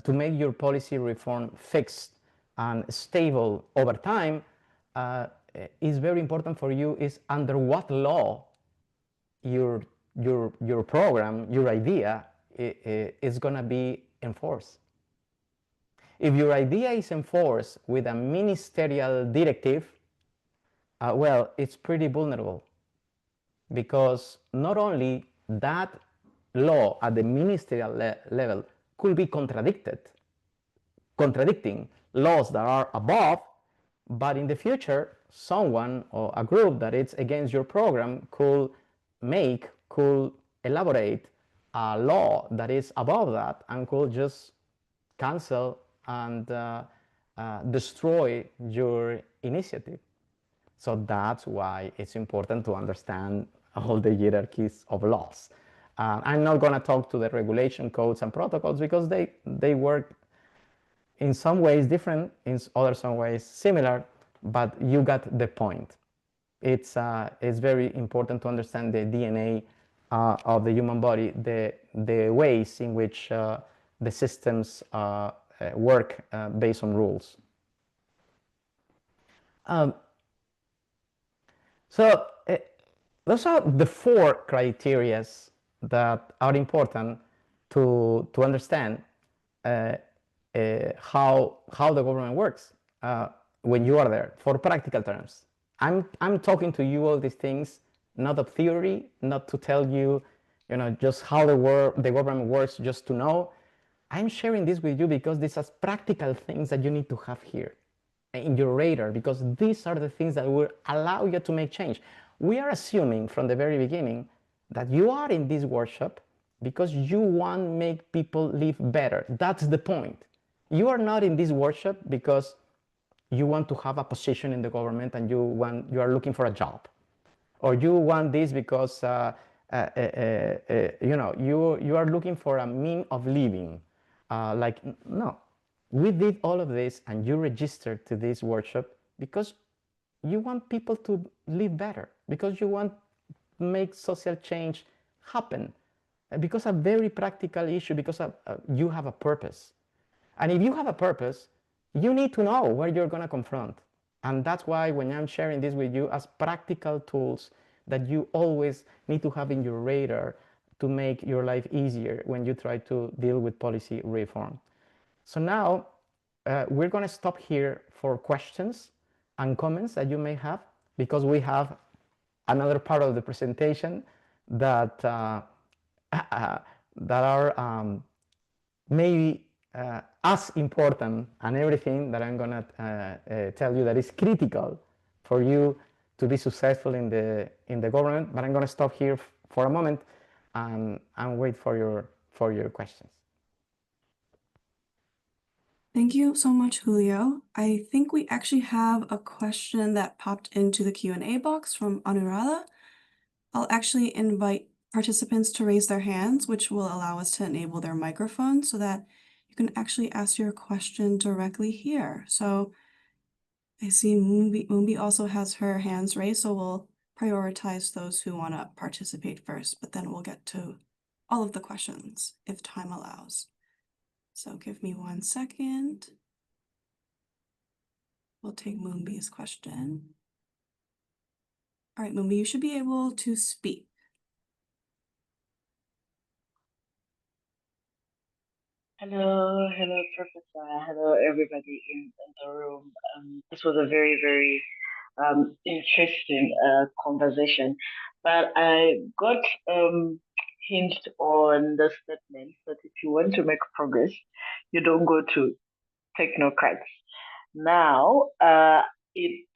Speaker 3: make your policy reform fixed and stable over time, is very important for you is under what law your program, your idea is going to be enforced. If your idea is enforced with a ministerial directive, well, it's pretty vulnerable, because not only that law at the ministerial level could be contradicting laws that are above, but in the future, someone or a group that is against your program could elaborate a law that is above that and could just cancel and destroy your initiative. So that's why it's important to understand all the hierarchies of laws. I'm not going to talk to the regulation codes and protocols because they work in some ways different, in other some ways similar, but you got the point. It's very important to understand the DNA of the human body, the ways in which the systems work based on rules. So those are the 4 criteria that are important to understand how the government works when you are there, for practical terms. I'm talking to you all these things, not of theory, not to tell you, just how the government works, just to know. I'm sharing this with you because these are practical things that you need to have here in your radar, because these are the things that will allow you to make change. We are assuming from the very beginning that you are in this workshop because you want to make people live better. That's the point. You are not in this workshop because you want to have a position in the government and you are looking for a job, or you want this because you are looking for a mean of living. No, we did all of this and you registered to this workshop because you want people to live better, because you want to make social change happen, because a very practical issue, because you have a purpose. And if you have a purpose, you need to know where you're going to confront. And that's why when I'm sharing this with you as practical tools that you always need to have in your radar to make your life easier when you try to deal with policy reform. So now we're going to stop here for questions and comments that you may have, because we have another part of the presentation that are maybe as important and everything that I'm gonna tell you that is critical for you to be successful in the government. But I'm gonna stop here for a moment and wait for your questions.
Speaker 2: Thank you so much, Julio. I think we actually have a question that popped into the Q&A box from Anuradha. I'll actually invite participants to raise their hands, which will allow us to enable their microphone so that you can actually ask your question directly here. So I see Moonbi also has her hands raised, so we'll prioritize those who want to participate first, but then we'll get to all of the questions if time allows. So give me 1 second. We'll take Moonbi's question. All right, Moonbi, you should be able to speak.
Speaker 4: Hello, Professor. Hello, everybody in the room. This was a very, very interesting conversation, but I got hinged on the statement that if you want to make progress, you don't go to technocrats. Now, I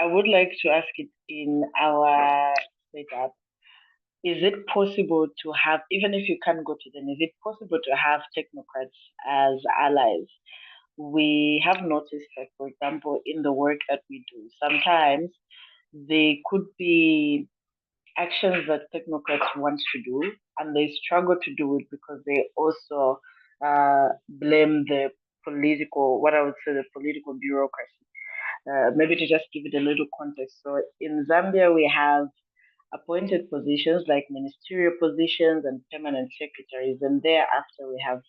Speaker 4: would like to ask it in our setup. Is it possible to have, even if you can't go to them, is it possible to have technocrats as allies? We have noticed that, for example, in the work that we do, sometimes they could be actions that technocrats want to do, and they struggle to do it because they also blame the political, what I would say, the political bureaucracy. Maybe to just give it a little context. So in Zambia, we have appointed positions like ministerial positions and permanent secretaries, and thereafter we have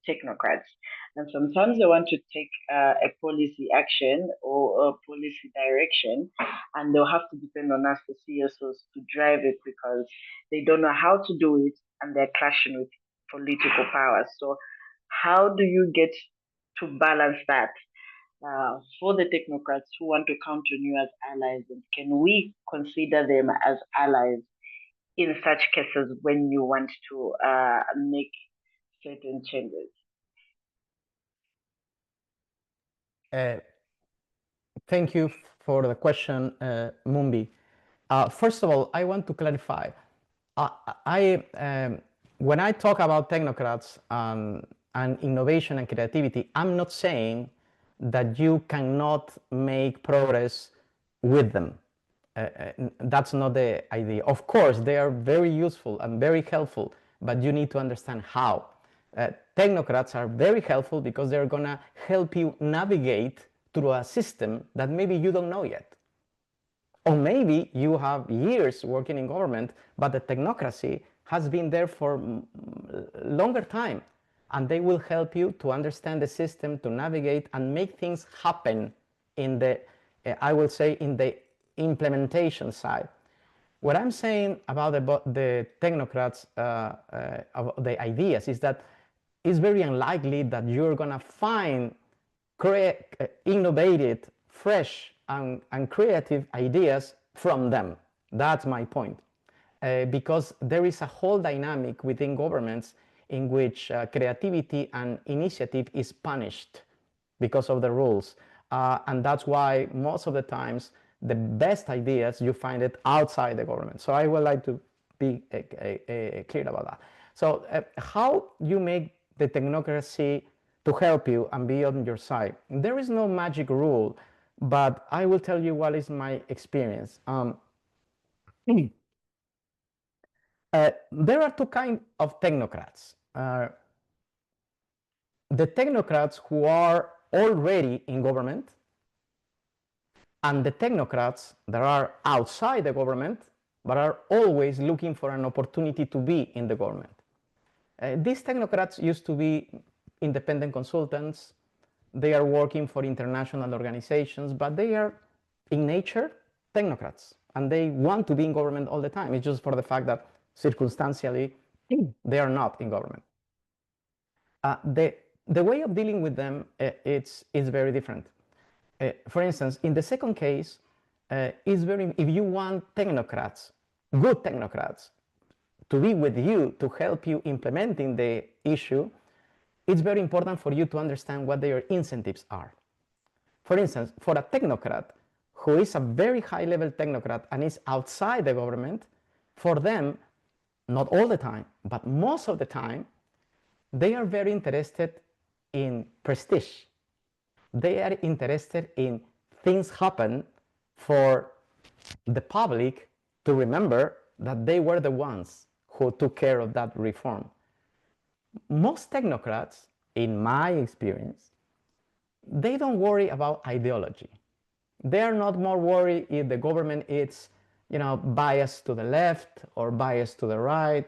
Speaker 4: technocrats. And sometimes they want to take a policy action or a policy direction, and they'll have to depend on us, the CSOs, to drive it because they don't know how to do it and they're clashing with political powers. So, how do you get to balance that for the technocrats who want to come to you as allies? And can we consider them as allies in such cases when you want to make certain changes?
Speaker 3: Thank you for the question, Moonbi. First of all, I want to clarify. When I talk about technocrats and innovation and creativity, I'm not saying that you cannot make progress with them. That's not the idea. Of course, they are very useful and very helpful, but you need to understand how. Technocrats are very helpful because they're going to help you navigate through a system that maybe you don't know yet. Or maybe you have years working in government, but the technocracy has been there for a longer time, and they will help you to understand the system, to navigate and make things happen in the, I will say, in the implementation side. What I'm saying about the technocrats, the ideas, is that it's very unlikely that you're going to find innovative, fresh, and creative ideas from them. That's my point. Because there is a whole dynamic within governments in which creativity and initiative is punished because of the rules. And that's why most of the times the best ideas, you find it outside the government. So I would like to be clear about that. So how you make the technocracy to help you and be on your side? There is no magic rule, but I will tell you what is my experience. There are two kinds of technocrats. The technocrats who are already in government, and the technocrats that are outside the government, but are always looking for an opportunity to be in the government. These technocrats used to be independent consultants. They are working for international organizations, but they are, in nature, technocrats. And they want to be in government all the time. It's just for the fact that circumstantially, they are not in government. The way of dealing with them is very different. For instance, in the second case, if you want technocrats, good technocrats, to be with you to help you implementing the issue, it's very important for you to understand what their incentives are. For instance, for a technocrat who is a very high-level technocrat and is outside the government, for them, not all the time, but most of the time, they are very interested in prestige. They are interested in things happen for the public to remember that they were the ones who took care of that reform. Most technocrats, in my experience, they don't worry about ideology. They are not more worried if the government is, biased to the left or biased to the right.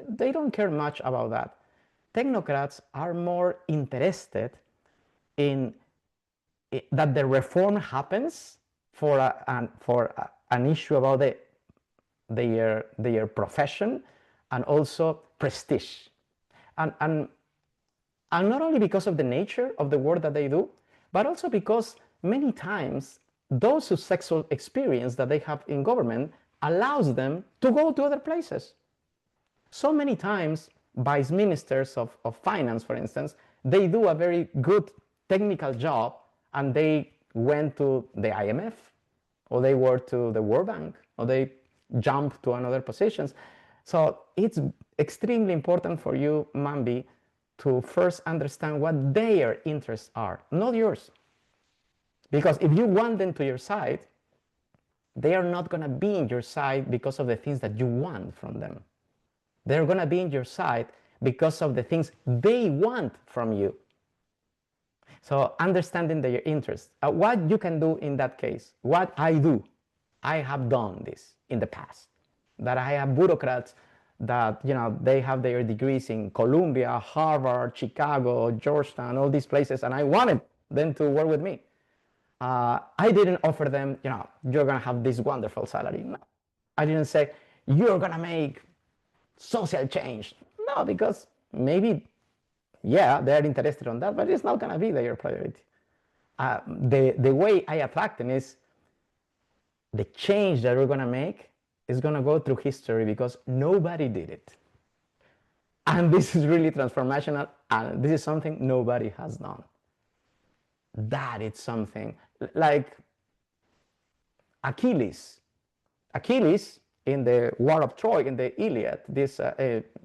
Speaker 3: They don't care much about that. Technocrats are more interested in that the reform happens for an issue about their profession and also prestige. And not only because of the nature of the work that they do, but also because many times those successful experience that they have in government allows them to go to other places. So many times, vice ministers of finance, for instance, they do a very good technical job and they went to the IMF, or they were to the World Bank, or they jumped to another positions. So it's extremely important for you, Mambi, to first understand what their interests are, not yours. Because if you want them to your side, they are not going to be in your side because of the things that you want from them. They're going to be in your side because of the things they want from you. So understanding their interests. What you can do in that case, what I do, I have done this in the past. That I have bureaucrats that, they have their degrees in Columbia, Harvard, Chicago, Georgetown, all these places, and I wanted them to work with me. I didn't offer them, you're going to have this wonderful salary. No. I didn't say, you're going to make social change. No, because maybe, yeah, they're interested in that, but it's not going to be their priority. The way I attract them is the change that we're going to make is going to go through history because nobody did it. And this is really transformational, and this is something nobody has done. That is something like Achilles. Achilles, in the War of Troy, in the Iliad, this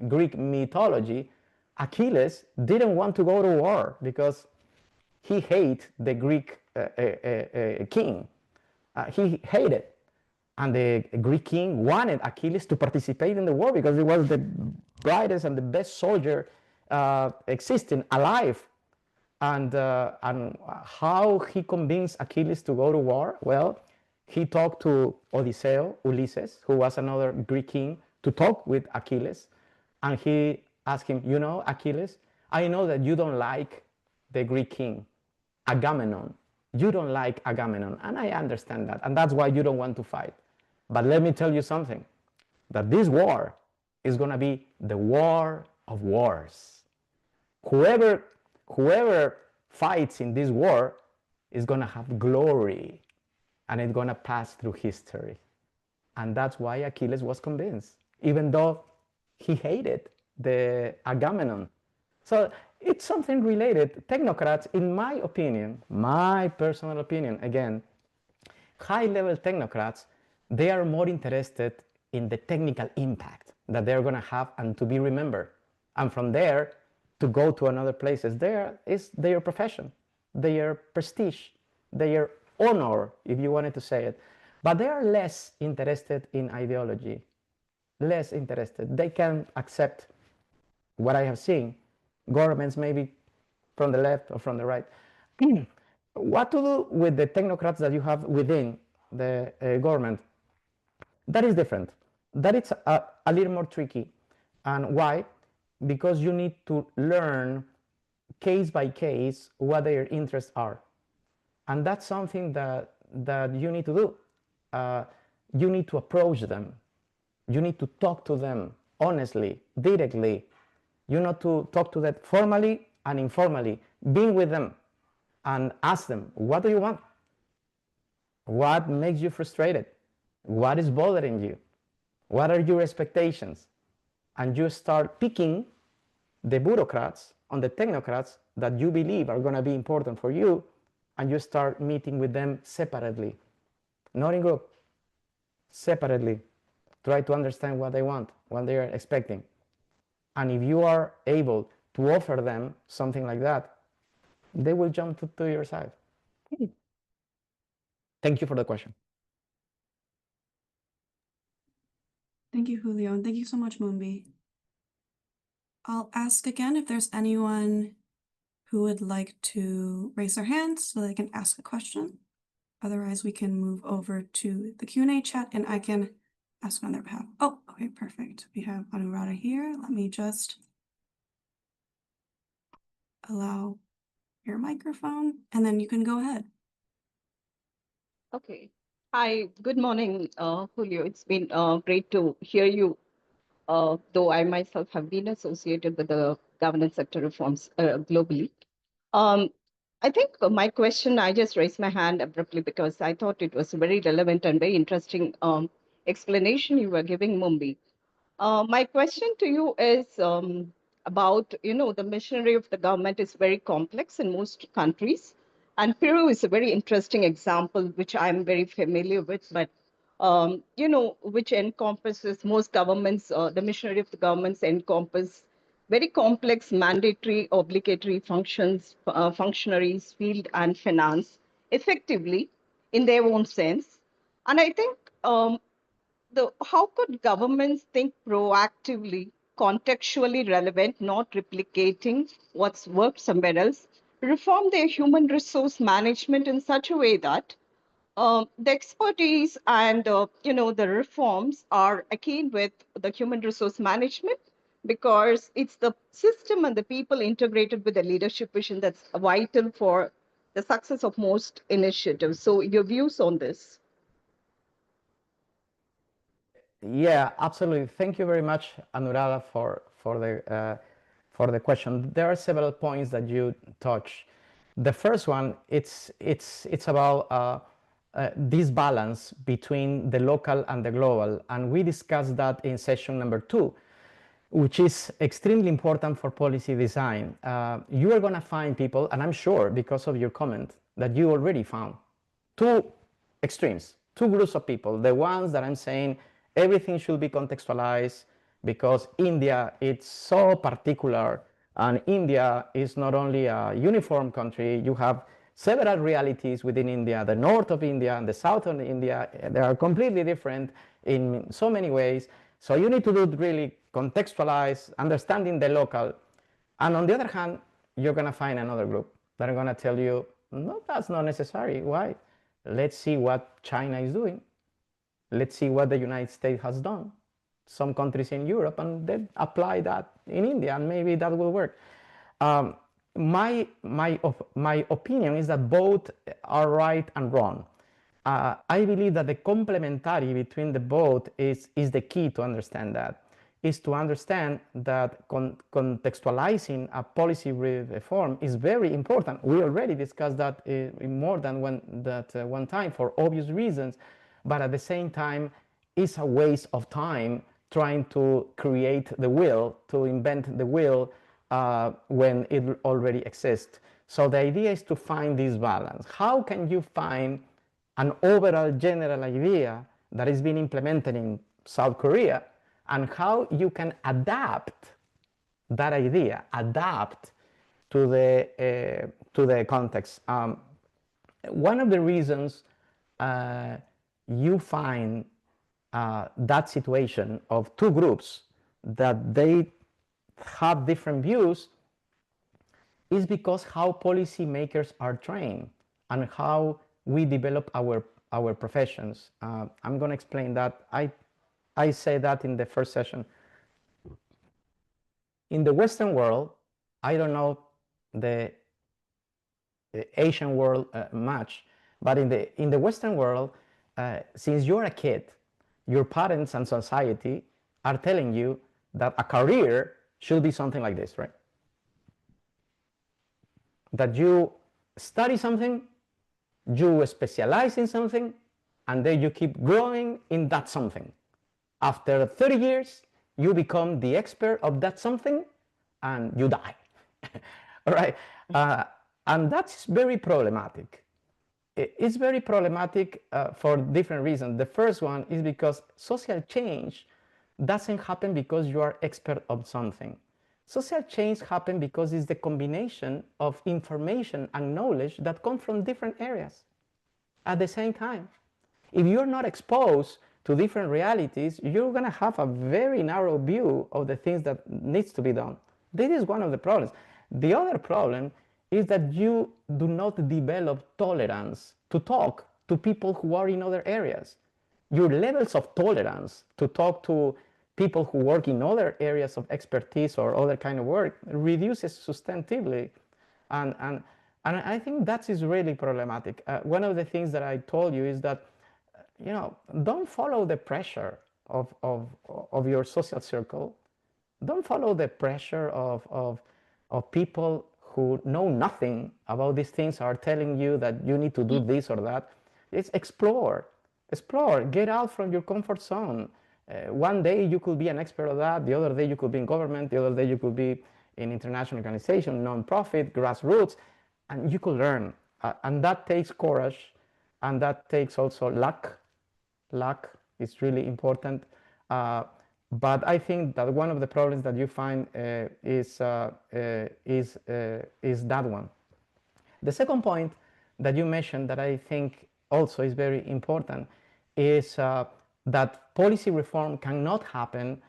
Speaker 3: Greek mythology, Achilles didn't want to go to war because he hated the Greek king. He hated. And the Greek king wanted Achilles to participate in the war because he was the brightest and the best soldier existing alive. And how he convinced Achilles to go to war? Well, he talked to Ulysses, who was another Greek king, to talk with Achilles. And he asked him, Achilles, I know that you don't like the Greek king, Agamemnon. You don't like Agamemnon, and I understand that. And that's why you don't want to fight. But let me tell you something, that this war is going to be the war of wars. Whoever fights in this war is going to have glory, and it's going to pass through history. And that's why Achilles was convinced, even though he hated the Agamemnon. So it's something related. Technocrats, in my opinion, my personal opinion, again, high-level technocrats, they are more interested in the technical impact that they're going to have and to be remembered. And from there, to go to another places, there is their profession, their prestige, their honor, if you wanted to say it. But they are less interested in ideology, less interested. They can accept what I have seen, governments maybe from the left or from the right. What to do with the technocrats that you have within the government? That is different. That is a little more tricky. And why? Because you need to learn case by case what their interests are. And that's something that you need to do. You need to approach them. You need to talk to them honestly, directly. You need to talk to them formally and informally. Be with them and ask them, what do you want? What makes you frustrated? What is bothering you? What are your expectations? And you start picking the bureaucrats on the technocrats that you believe are going to be important for you, and you start meeting with them separately, not in group, separately. Try to understand what they want, what they are expecting. And if you are able to offer them something like that, they will jump to your side. Thank you for the question.
Speaker 2: Thank you, Julio, and thank you so much, Moonbi. I'll ask again if there's anyone who would like to raise their hand so they can ask a question. Otherwise, we can move over to the Q&A chat and I can ask on their behalf. Oh, okay, perfect. We have Anuradha here. Let me just allow your microphone and then you can go ahead.
Speaker 5: Okay. Hi, good morning, Julio. It's been great to hear you, though I myself have been associated with the governance sector reforms globally. I think my question, I just raised my hand abruptly because I thought it was a very relevant and very interesting explanation you were giving, Mumbi. My question to you is about, the machinery of the government is very complex in most countries. And Peru is a very interesting example, which I'm very familiar with, but, which encompasses most governments, the machinery of the governments encompass very complex mandatory obligatory functions, functionaries, field and finance effectively in their own sense. And I think how could governments think proactively, contextually relevant, not replicating what's worked somewhere else, reform their human resource management in such a way that the expertise and the reforms are akin with the human resource management, because it's the system and the people integrated with the leadership vision that's vital for the success of most initiatives. So your views on this?
Speaker 3: Yeah, absolutely. Thank you very much, Anuradha, for the question. There are several points that you touch. The first one, it's about this balance between the local and the global, and we discussed that in session number 2, which is extremely important for policy design. You are going to find people, and I'm sure because of your comment, that you already found two extremes, two groups of people. The ones that I'm saying everything should be contextualized because India is so particular, and India is not only a uniform country. You have several realities within India. The north of India and the south of India, they are completely different in so many ways. So you need to do really contextualize, understanding the local. And on the other hand, you're going to find another group that are going to tell you, no, that's not necessary. Why? Let's see what China is doing. Let's see what the United States has done. Some countries in Europe, and then apply that in India, and maybe that will work. My opinion is that both are right and wrong. I believe that the complementarity between the both is the key to understand that. Is to understand that contextualizing a policy reform is very important. We already discussed that in more than one time for obvious reasons, but at the same time, it's a waste of time trying to create the will, to invent the will when it already exists. So the idea is to find this balance. How can you find an overall general idea that is being implemented in South Korea, and how you can adapt that idea, adapt to the context. One of the reasons you find that situation of two groups that they have different views is because how policymakers are trained and how we develop our professions. I'm going to explain that. I say that in the first session. In the Western world, I don't know the Asian world much, but in the Western world, since you're a kid, your parents and society are telling you that a career should be something like this, right? That you study something, you specialize in something, and then you keep growing in that something. After 30 years, you become the expert of that something, and you die. All right. And that's very problematic. It's very problematic for different reasons. The first one is because social change doesn't happen because you are expert of something. Social change happens because it's the combination of information and knowledge that come from different areas at the same time. If you're not exposed to different realities, you're going to have a very narrow view of the things that needs to be done. This is one of the problems. The other problem is that you do not develop tolerance to talk to people who are in other areas. Your levels of tolerance to talk to people who work in other areas of expertise or other kind of work reduces substantively. And I think that is really problematic. One of the things that I told you is that, you know, don't follow the pressure of your social circle. Don't follow the pressure of people who know nothing about these things are telling you that you need to do this or that. It's explore, get out from your comfort zone. One day you could be an expert of that, the other day you could be in government, the other day you could be in international organization, non-profit, grassroots, and you could learn. And that takes courage, and that takes also luck. Luck is really important. But I think that one of the problems that you find is that one. The second point that you mentioned that I think also is very important is that policy reform cannot happen,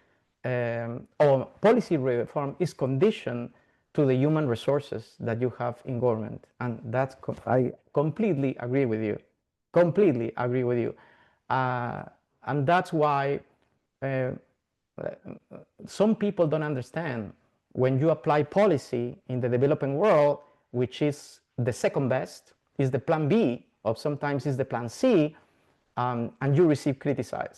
Speaker 3: or policy reform is conditioned to the human resources that you have in government. And that's, I completely agree with you, completely agree with you. And that's why some people don't understand when you apply policy in the developing world, which is the second best, is the plan B, or sometimes is the plan C, and you receive criticism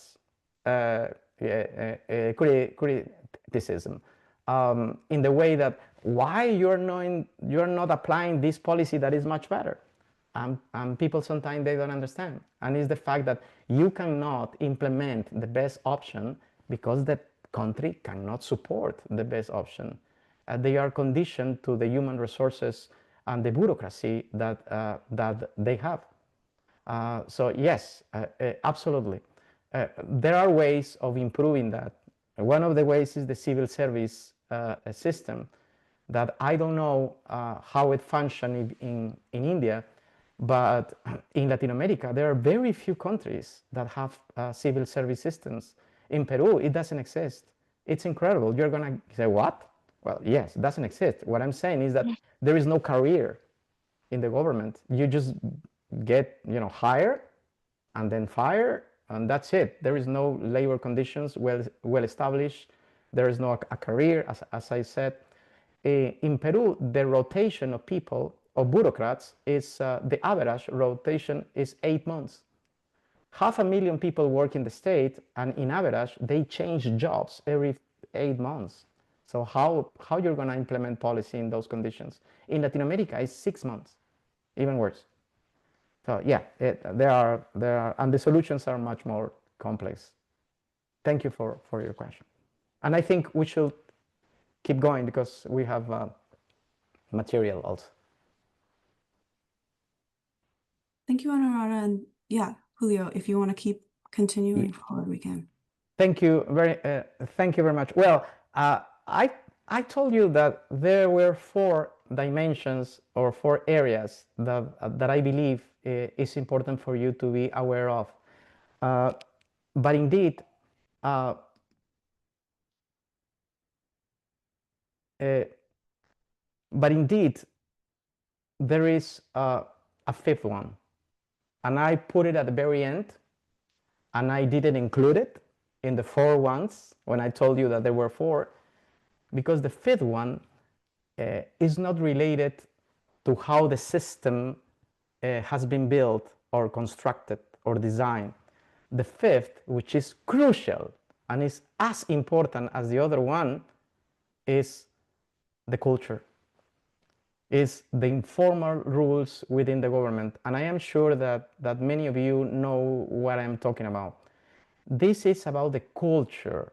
Speaker 3: in the way that why you're not applying this policy that is much better. And people sometimes they don't understand, and it's the fact that you cannot implement the best option because the country cannot support the best option. They are conditioned to the human resources and the bureaucracy that they have. So yes, absolutely. There are ways of improving that. One of the ways is the civil service system that I don't know how it functions in India, but in Latin America, there are very few countries that have civil service systems. In Peru, it doesn't exist. It's incredible. You're going to say, what? Well, yes, it doesn't exist. What I'm saying is that there is no career in the government. You just get, hired and then fired, and that's it. There is no labor conditions well established. There is no a career, as I said. In Peru, the rotation of people, of bureaucrats, is the average rotation is 8 months. 500,000 people work in the state, and in average, they change jobs every 8 months. So how you're going to implement policy in those conditions? In Latin America, it's 6 months, even worse. So yeah, there are, and the solutions are much more complex. Thank you for your question. And I think we should keep going because we have material also.
Speaker 2: Thank you, Anuradha. And yeah, Julio, if you want to keep continuing forward, we can.
Speaker 3: Thank you very much. Well, I told you that there were 4 dimensions or 4 areas that I believe is important for you to be aware of. But indeed, there is a 5th one, and I put it at the very end, and I didn't include it in the 4 ones when I told you that there were 4, because the 5th one is not related to how the system has been built or constructed or designed. The 5th, which is crucial and is as important as the other one, is the culture, is the informal rules within the government. And I am sure that many of you know what I'm talking about. This is about the culture,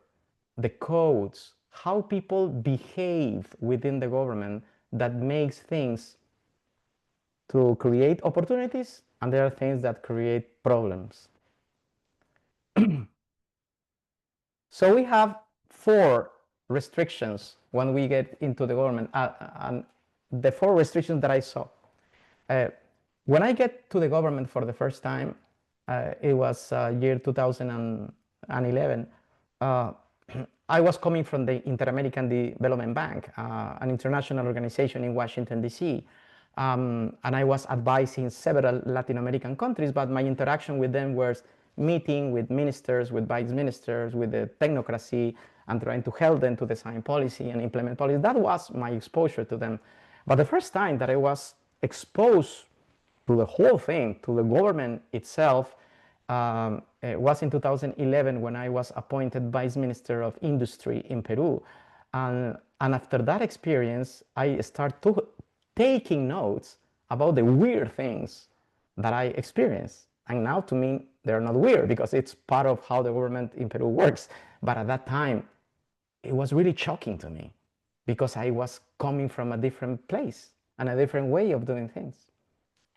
Speaker 3: the codes, how people behave within the government that makes things to create opportunities, and there are things that create problems. So we have 4 restrictions when we get into the government, and the 4 restrictions that I saw. When I get to the government for the first time, it was year 2011. I was coming from the Inter-American Development Bank, an international organization in Washington, D.C., and I was advising several Latin American countries, but my interaction with them was meeting with ministers, with vice ministers, with the technocracy, and trying to help them to design policy and implement policy. That was my exposure to them. But the first time that I was exposed to the whole thing, to the government itself, it was in 2011 when I was appointed Vice Minister of Industry in Peru. And after that experience, I started taking notes about the weird things that I experienced. And now to me, they're not weird because it's part of how the government in Peru works. But at that time, it was really shocking to me because I was coming from a different place and a different way of doing things.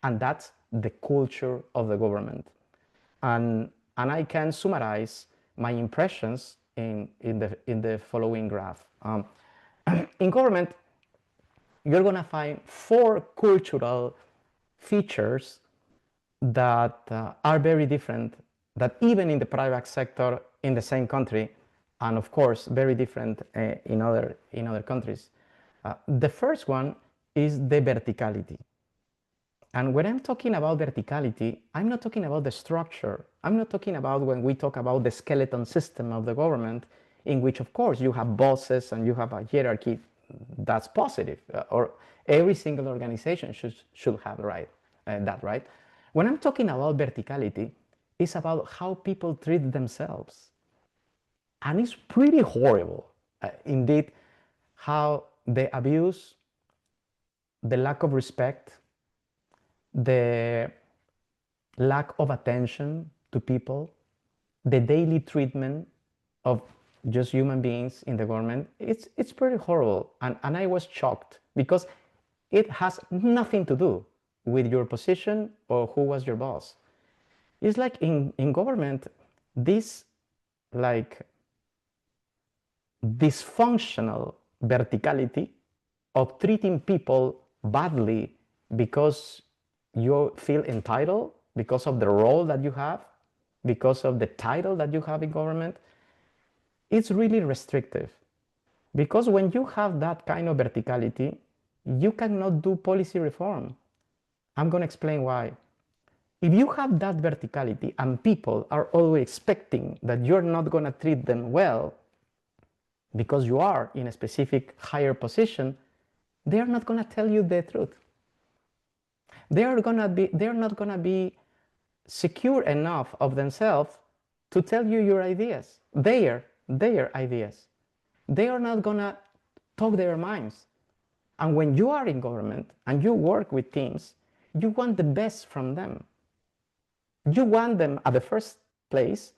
Speaker 3: And that's the culture of the government. And I can summarize my impressions in the following graph. In government, you're going to find 4 cultural features that are very different, that even in the private sector in the same country, and of course very different in other countries. The first one is the verticality. And when I'm talking about verticality, I'm not talking about the structure. I'm not talking about when we talk about the skeleton system of the government, in which of course you have bosses and you have a hierarchy. That's positive, or every single organization should have that right. When I'm talking about verticality, it's about how people treat themselves. And it's pretty horrible, indeed, how the abuse, the lack of respect, the lack of attention to people, the daily treatment of just human beings in the government, it's pretty horrible. And I was shocked because it has nothing to do with your position or who was your boss. It's like in government, this like dysfunctional verticality of treating people badly because you feel entitled, because of the role that you have, because of the title that you have in government, it's really restrictive. Because when you have that kind of verticality, you cannot do policy reform. I'm going to explain why. If you have that verticality and people are always expecting that you're not going to treat them well because you are in a specific higher position, they're not going to tell you the truth. They're not going to be secure enough of themselves to tell you your ideas, their ideas. They are not going to talk their minds. And when you are in government and you work with teams, you want the best from them. You want them at the first place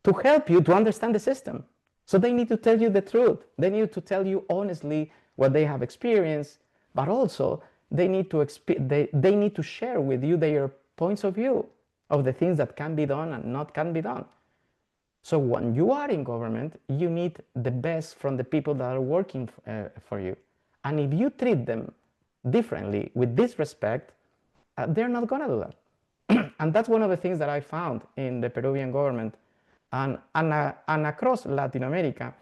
Speaker 3: to help you to understand the system. So they need to tell you the truth. They need to tell you honestly what they have experienced, but also they need to share with you their points of view of the things that can be done and not can be done. So when you are in government, you need the best from the people that are working for you. And if you treat them differently, with disrespect, they're not going to do that. And that's one of the things that I found in the Peruvian government and across Latin America.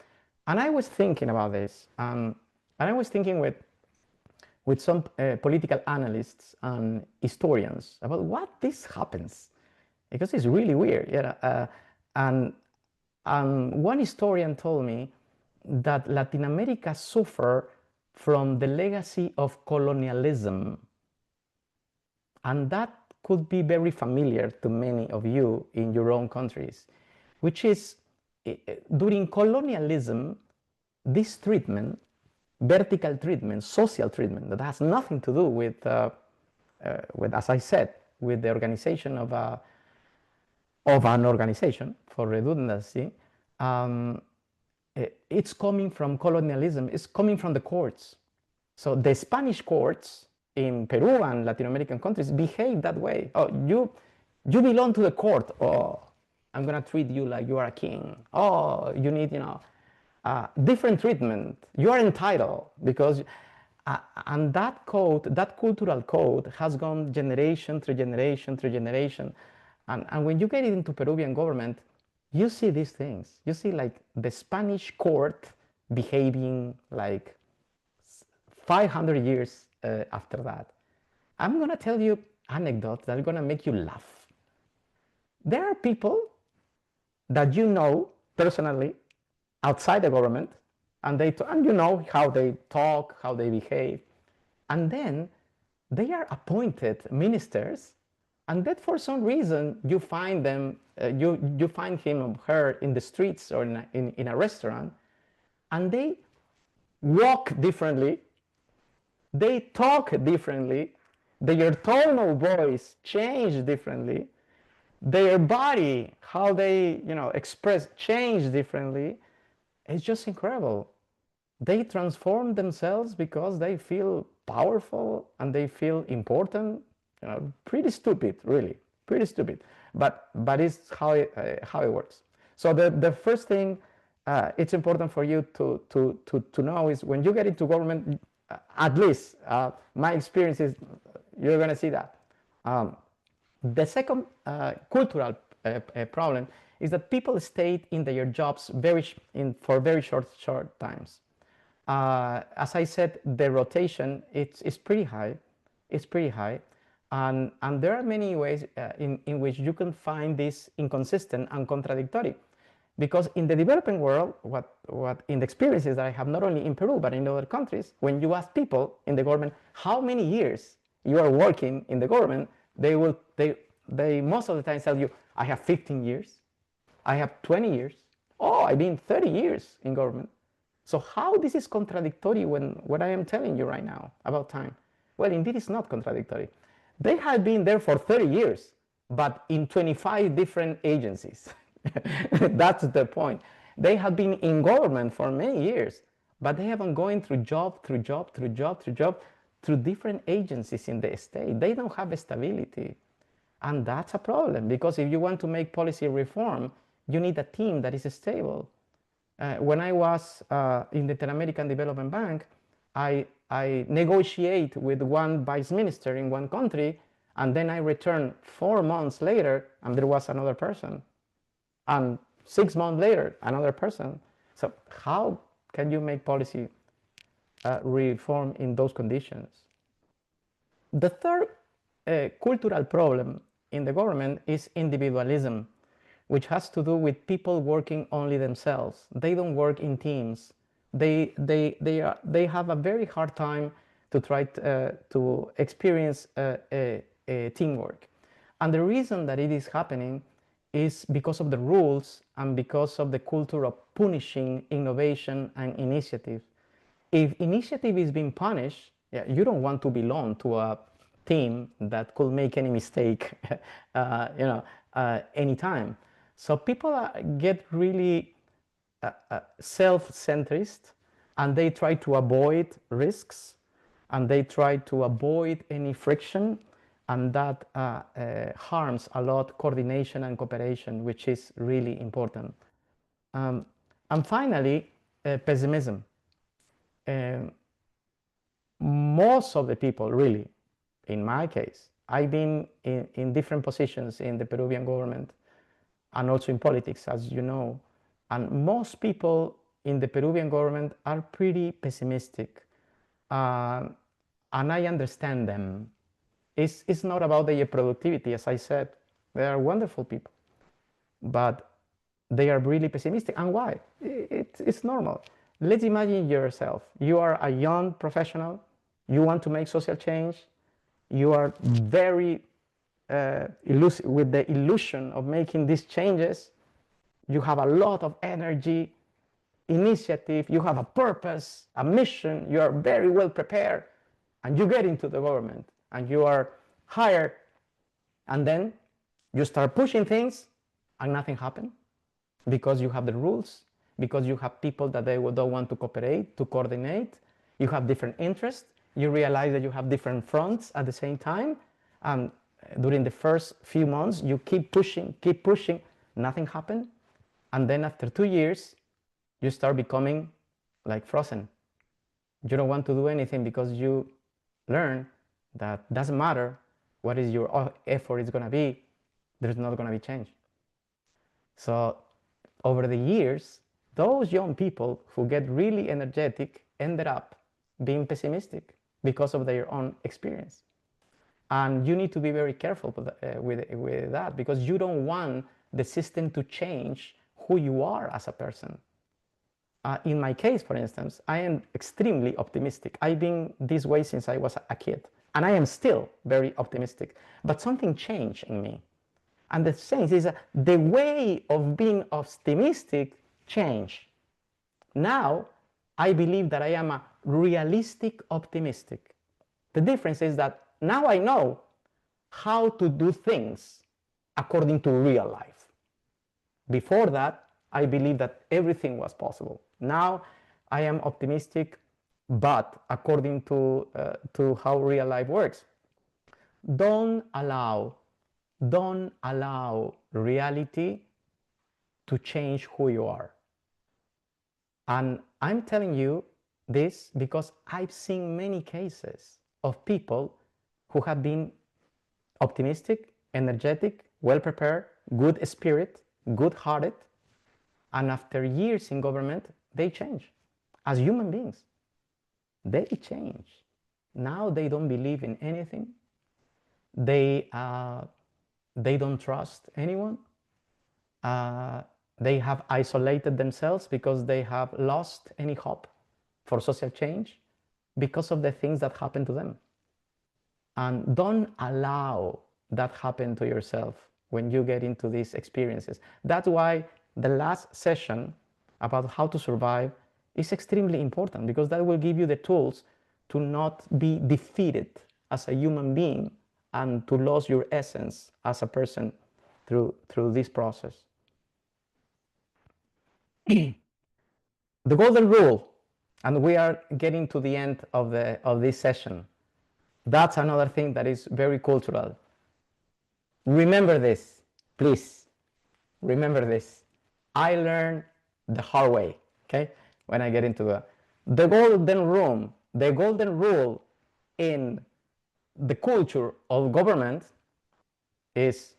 Speaker 3: And I was thinking about this, and I was thinking with some political analysts and historians about what this happens, because it's really weird. And one historian told me that Latin America suffered from the legacy of colonialism. And that could be very familiar to many of you in your own countries, which is during colonialism, this treatment, vertical treatment, social treatment, that has nothing to do with as I said, with the organization of an organization, for redundancy, it's coming from colonialism, it's coming from the courts. So the Spanish courts in Peru and Latin American countries behave that way. Oh, you belong to the court. Oh, I'm gonna treat you like you are a king. Oh, you need, different treatment. You are entitled because, and that code, that cultural code, has gone generation through generation through generation. And when you get into Peruvian government, you see these things. You see like the Spanish court behaving like 500 years after that. I'm gonna tell you anecdotes that are gonna make you laugh. There are people that you know personally outside the government, and you know how they talk, how they behave, and then they are appointed ministers, and that for some reason you find them, you find him or her in the streets or in a restaurant, and they walk differently, they talk differently, their tone of voice change differently, their body, how they express, change differently. It's just incredible. They transform themselves because they feel powerful and they feel important. Pretty stupid, really, pretty stupid. But it's how it works. So the first thing it's important for you to know is when you get into government, at least my experience is you're going to see that. The second cultural problem is that people stay in their jobs for very short times. As I said, the rotation is pretty high. It's pretty high, and there are many ways in which you can find this inconsistent and contradictory. Because in the developing world, what in the experiences that I have not only in Peru but in other countries, when you ask people in the government how many years you are working in the government, they most of the time tell you, I have 15 years, I have 20 years, oh, I've been 30 years in government. So how this is contradictory when what I am telling you right now about time? Well, indeed it's not contradictory. They have been there for 30 years, but in 25 different agencies. That's the point. They have been in government for many years, but they have been going through job through job through job through job through different agencies in the state. They don't have stability. And that's a problem, because if you want to make policy reform, you need a team that is stable. When I was in the Inter-American Development Bank, I negotiate with one vice minister in one country, and then I return 4 months later, and there was another person. And 6 months later, another person. So how can you make policy reform in those conditions? The third cultural problem in the government is individualism, which has to do with people working only themselves. They don't work in teams. They have a very hard time to try to experience teamwork. And the reason that it is happening is because of the rules and because of the culture of punishing innovation and initiative. If initiative is being punished, you don't want to belong to a team that could make any mistake anytime. So people get really self-centrist, and they try to avoid risks, and they try to avoid any friction, and that harms a lot coordination and cooperation, which is really important. And finally, pessimism. Most of the people, really, in my case, I've been in different positions in the Peruvian government and also in politics, as you know, and most people in the Peruvian government are pretty pessimistic, and I understand them. It's not about their productivity, as I said. They are wonderful people, but they are really pessimistic. And why? It's normal. Let's imagine yourself. You are a young professional. You want to make social change. You are very with the illusion of making these changes. You have a lot of energy, initiative. You have a purpose, a mission. You are very well prepared. And you get into the government and you are hired. And then you start pushing things and nothing happens, because you have the rules, because you have people that they don't want to cooperate, to coordinate. You have different interests. You realize that you have different fronts at the same time. And during the first few months, you keep pushing, nothing happened. And then after 2 years, you start becoming like frozen. You don't want to do anything because you learn that doesn't matter what is your effort is going to be, there's not going to be change. So over the years, those young people who get really energetic ended up being pessimistic because of their own experience. And you need to be very careful with that, because you don't want the system to change who you are as a person. In my case, for instance, I am extremely optimistic. I've been this way since I was a kid, and I am still very optimistic. But something changed in me. And the thing is that the way of being optimistic changed. Now, I believe that I am a realistic optimistic. The difference is that now I know how to do things according to real life. Before that, I believed that everything was possible. Now, I am optimistic, but according to how real life works. Don't allow reality to change who you are. And I'm telling you this because I've seen many cases of people who have been optimistic, energetic, well-prepared, good spirit, good-hearted, and after years in government, they change. As human beings, they change. Now they don't believe in anything. They don't trust anyone. They have isolated themselves because they have lost any hope for social change because of the things that happen to them. And don't allow that happen to yourself when you get into these experiences. That's why the last session about how to survive is extremely important, because that will give you the tools to not be defeated as a human being and to lose your essence as a person through this process. The golden rule, and we are getting to the end of this session. That's another thing that is very cultural. Remember this, please. Remember this. I learned the hard way, okay? When I get into the golden rule, the golden rule in the culture of government is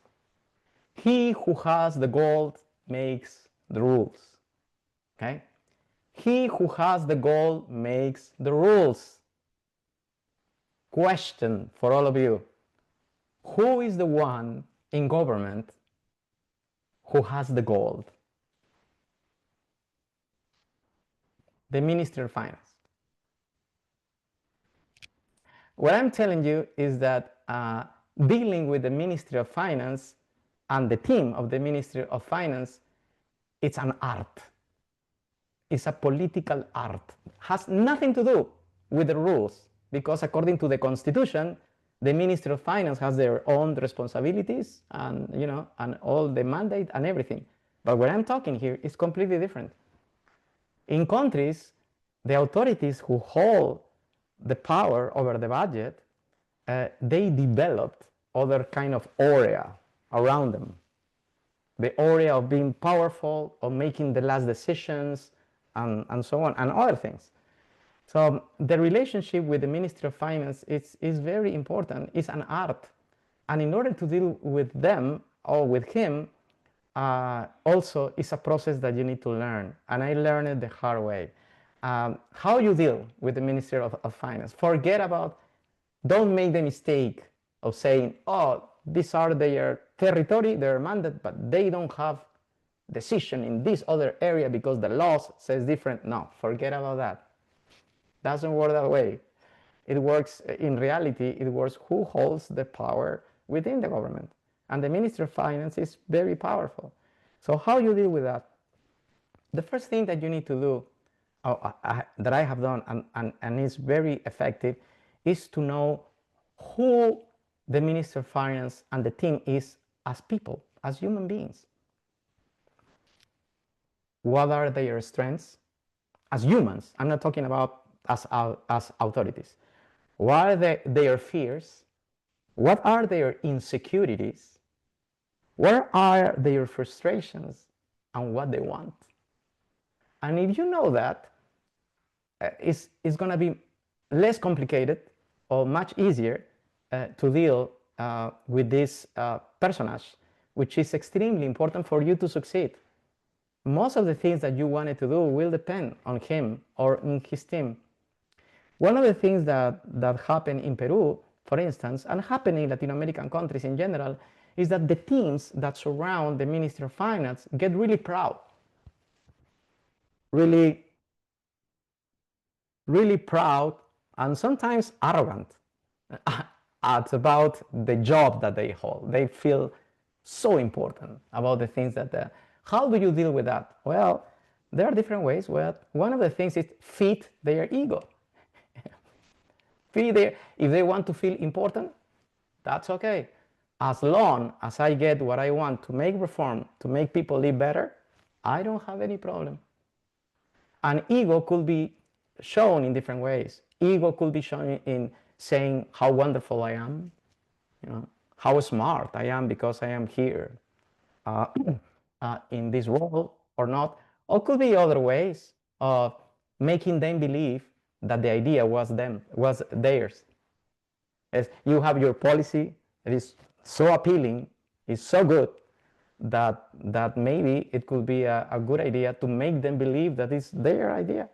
Speaker 3: he who has the gold makes the rules, okay? He who has the gold makes the rules. Question for all of you. Who is the one in government who has the gold? The Ministry of Finance. What I'm telling you is that dealing with the Ministry of Finance and the team of the Ministry of Finance, it's an art. It's a political art. It has nothing to do with the rules, because according to the Constitution, the Ministry of Finance has their own responsibilities and, you know, and all the mandate and everything. But what I'm talking here is completely different. In countries, the authorities who hold the power over the budget, they developed other kind of aura around them. The aura of being powerful, of making the last decisions, and so on, and other things. So the relationship with the Ministry of Finance is very important. It's an art. And in order to deal with them or with him, also it's a process that you need to learn. And I learned it the hard way. How you deal with the Ministry of Finance. Forget about, don't make the mistake of saying, oh, these are their territory, their mandate, but they don't have decision in this other area because the law says different. No, forget about that. Doesn't work that way. It works, in reality, it works who holds the power within the government. And the Ministry of Finance is very powerful. So how you deal with that? The first thing that you need to do, that I have done and is very effective, is to know who the Minister of Finance and the team is as people, as human beings. What are their strengths? As humans, I'm not talking about as authorities. What are their fears? What are their insecurities? What are their frustrations? And what they want? And if you know that, it's going to be less complicated or much easier to deal with this personage, which is extremely important for you to succeed. Most of the things that you wanted to do will depend on him or in his team. One of the things that happen in Peru, for instance, and happen in Latin American countries in general, is that the teams that surround the Ministry of Finance get really proud, really proud, and sometimes arrogant about the job that they hold. They feel so important about the things that how do you deal with that? Well, there are different ways. Well, one of the things is feed their ego. If they want to feel important, that's okay. As long as I get what I want to make reform, to make people live better, I don't have any problem. And ego could be shown in different ways. Ego could be shown in saying how wonderful I am, how smart I am because I am here in this role or not. Or could be other ways of making them believe that the idea was theirs. As you have your policy, it is so appealing, it's so good that maybe it could be a good idea to make them believe that it's their idea.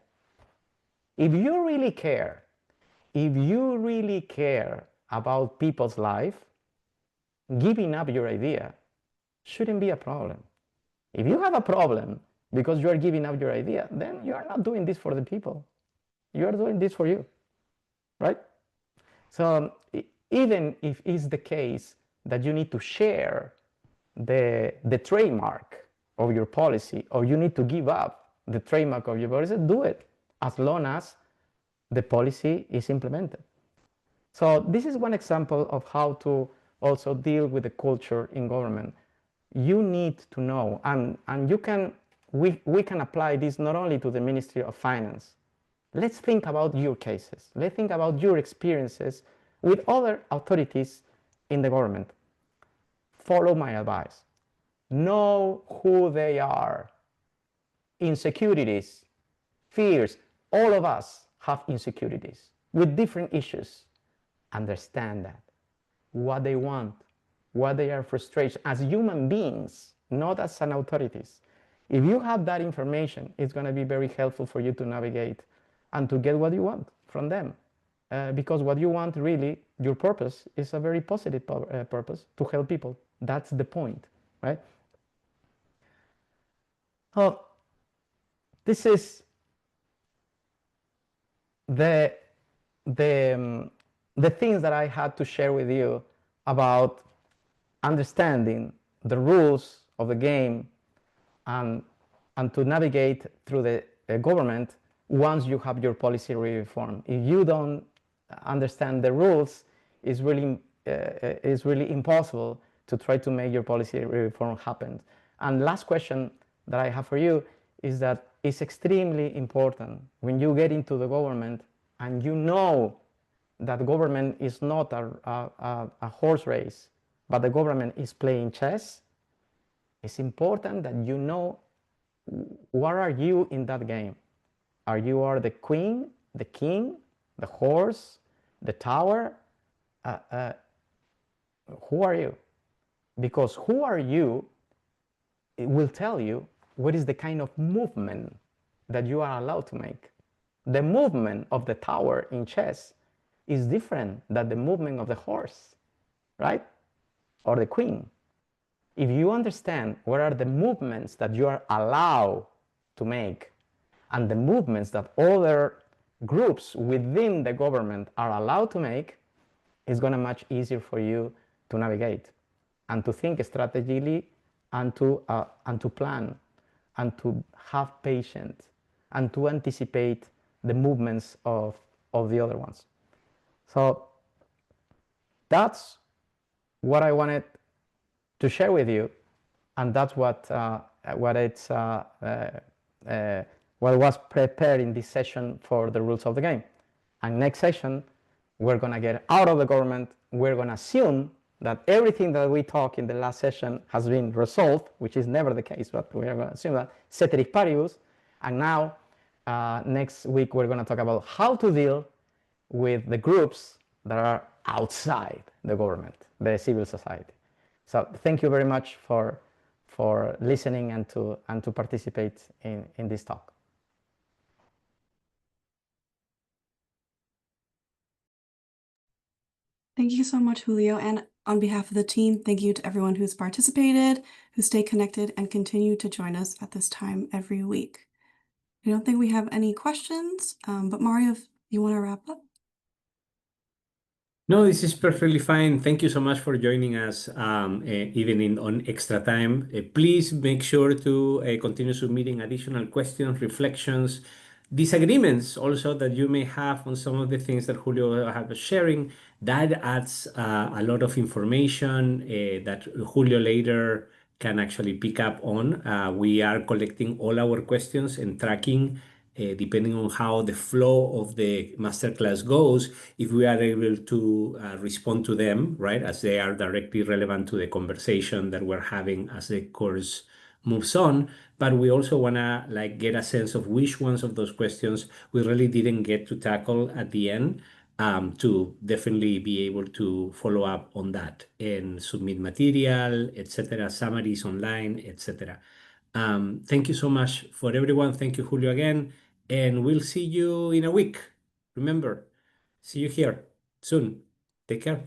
Speaker 3: If you really care about people's life, giving up your idea shouldn't be a problem. If you have a problem because you are giving up your idea, then you are not doing this for the people. You are doing this for you, right? So even if it's the case that you need to share the trademark of your policy, or you need to give up the trademark of your policy, do it as long as the policy is implemented. So this is one example of how to also deal with the culture in government. You need to know, and we can apply this not only to the Ministry of Finance. Let's think about your cases. Let's think about your experiences with other authorities in the government. Follow my advice. Know who they are. Insecurities, fears, all of us have insecurities with different issues. Understand that. What they want, what they are frustrated as human beings, not as an authorities. If you have that information, it's going to be very helpful for you to navigate and to get what you want from them. Because what you want really, your purpose is a very positive purpose to help people. That's the point, right? Oh, this is the things that I had to share with you about understanding the rules of the game and to navigate through the government once you have your policy reform. If you don't understand the rules, it's really impossible to try to make your policy reform happen. And last question that I have for you is that it's extremely important when you get into the government and you know that government is not a horse race, but the government is playing chess. It's important that you know what are you in that game. Are you the queen, the king, the horse, the tower? Who are you? Because who are you, it will tell you what is the kind of movement that you are allowed to make. The movement of the tower in chess is different than the movement of the horse, right? Or the queen. If you understand what are the movements that you are allowed to make and the movements that other groups within the government are allowed to make, it's going to be much easier for you to navigate and to think strategically and to plan and to have patience and to anticipate the movements of the other ones. So that's what I wanted to share with you, and that's what it's what was prepared in this session for the rules of the game. And next session, we're going to get out of the government. We're going to assume that everything that we talked in the last session has been resolved, which is never the case, but we're going to assume that ceteris paribus. And now, next week, we're going to talk about how to deal with the groups that are outside the government, the civil society. So thank you very much for listening and to participate in this talk.
Speaker 2: Thank you so much, Julio. And on behalf of the team, thank you to everyone who's participated, who stayed connected, and continue to join us at this time every week. I don't think we have any questions, but Mario, if you want to wrap up.
Speaker 1: No, this is perfectly fine. Thank you so much for joining us, even on extra time. Please make sure to continue submitting additional questions, reflections, disagreements also that you may have on some of the things that Julio was sharing. That adds a lot of information that Julio later can actually pick up on. We are collecting all our questions and tracking depending on how the flow of the masterclass goes, if we are able to respond to them, right, as they are directly relevant to the conversation that we're having as the course moves on. But we also want to get a sense of which ones of those questions we really didn't get to tackle at the end, to definitely be able to follow up on that and submit material, etc., summaries online, etc. Thank you so much for everyone. Thank you, Julio, again. And we'll see you in a week. Remember, see you here soon. Take care.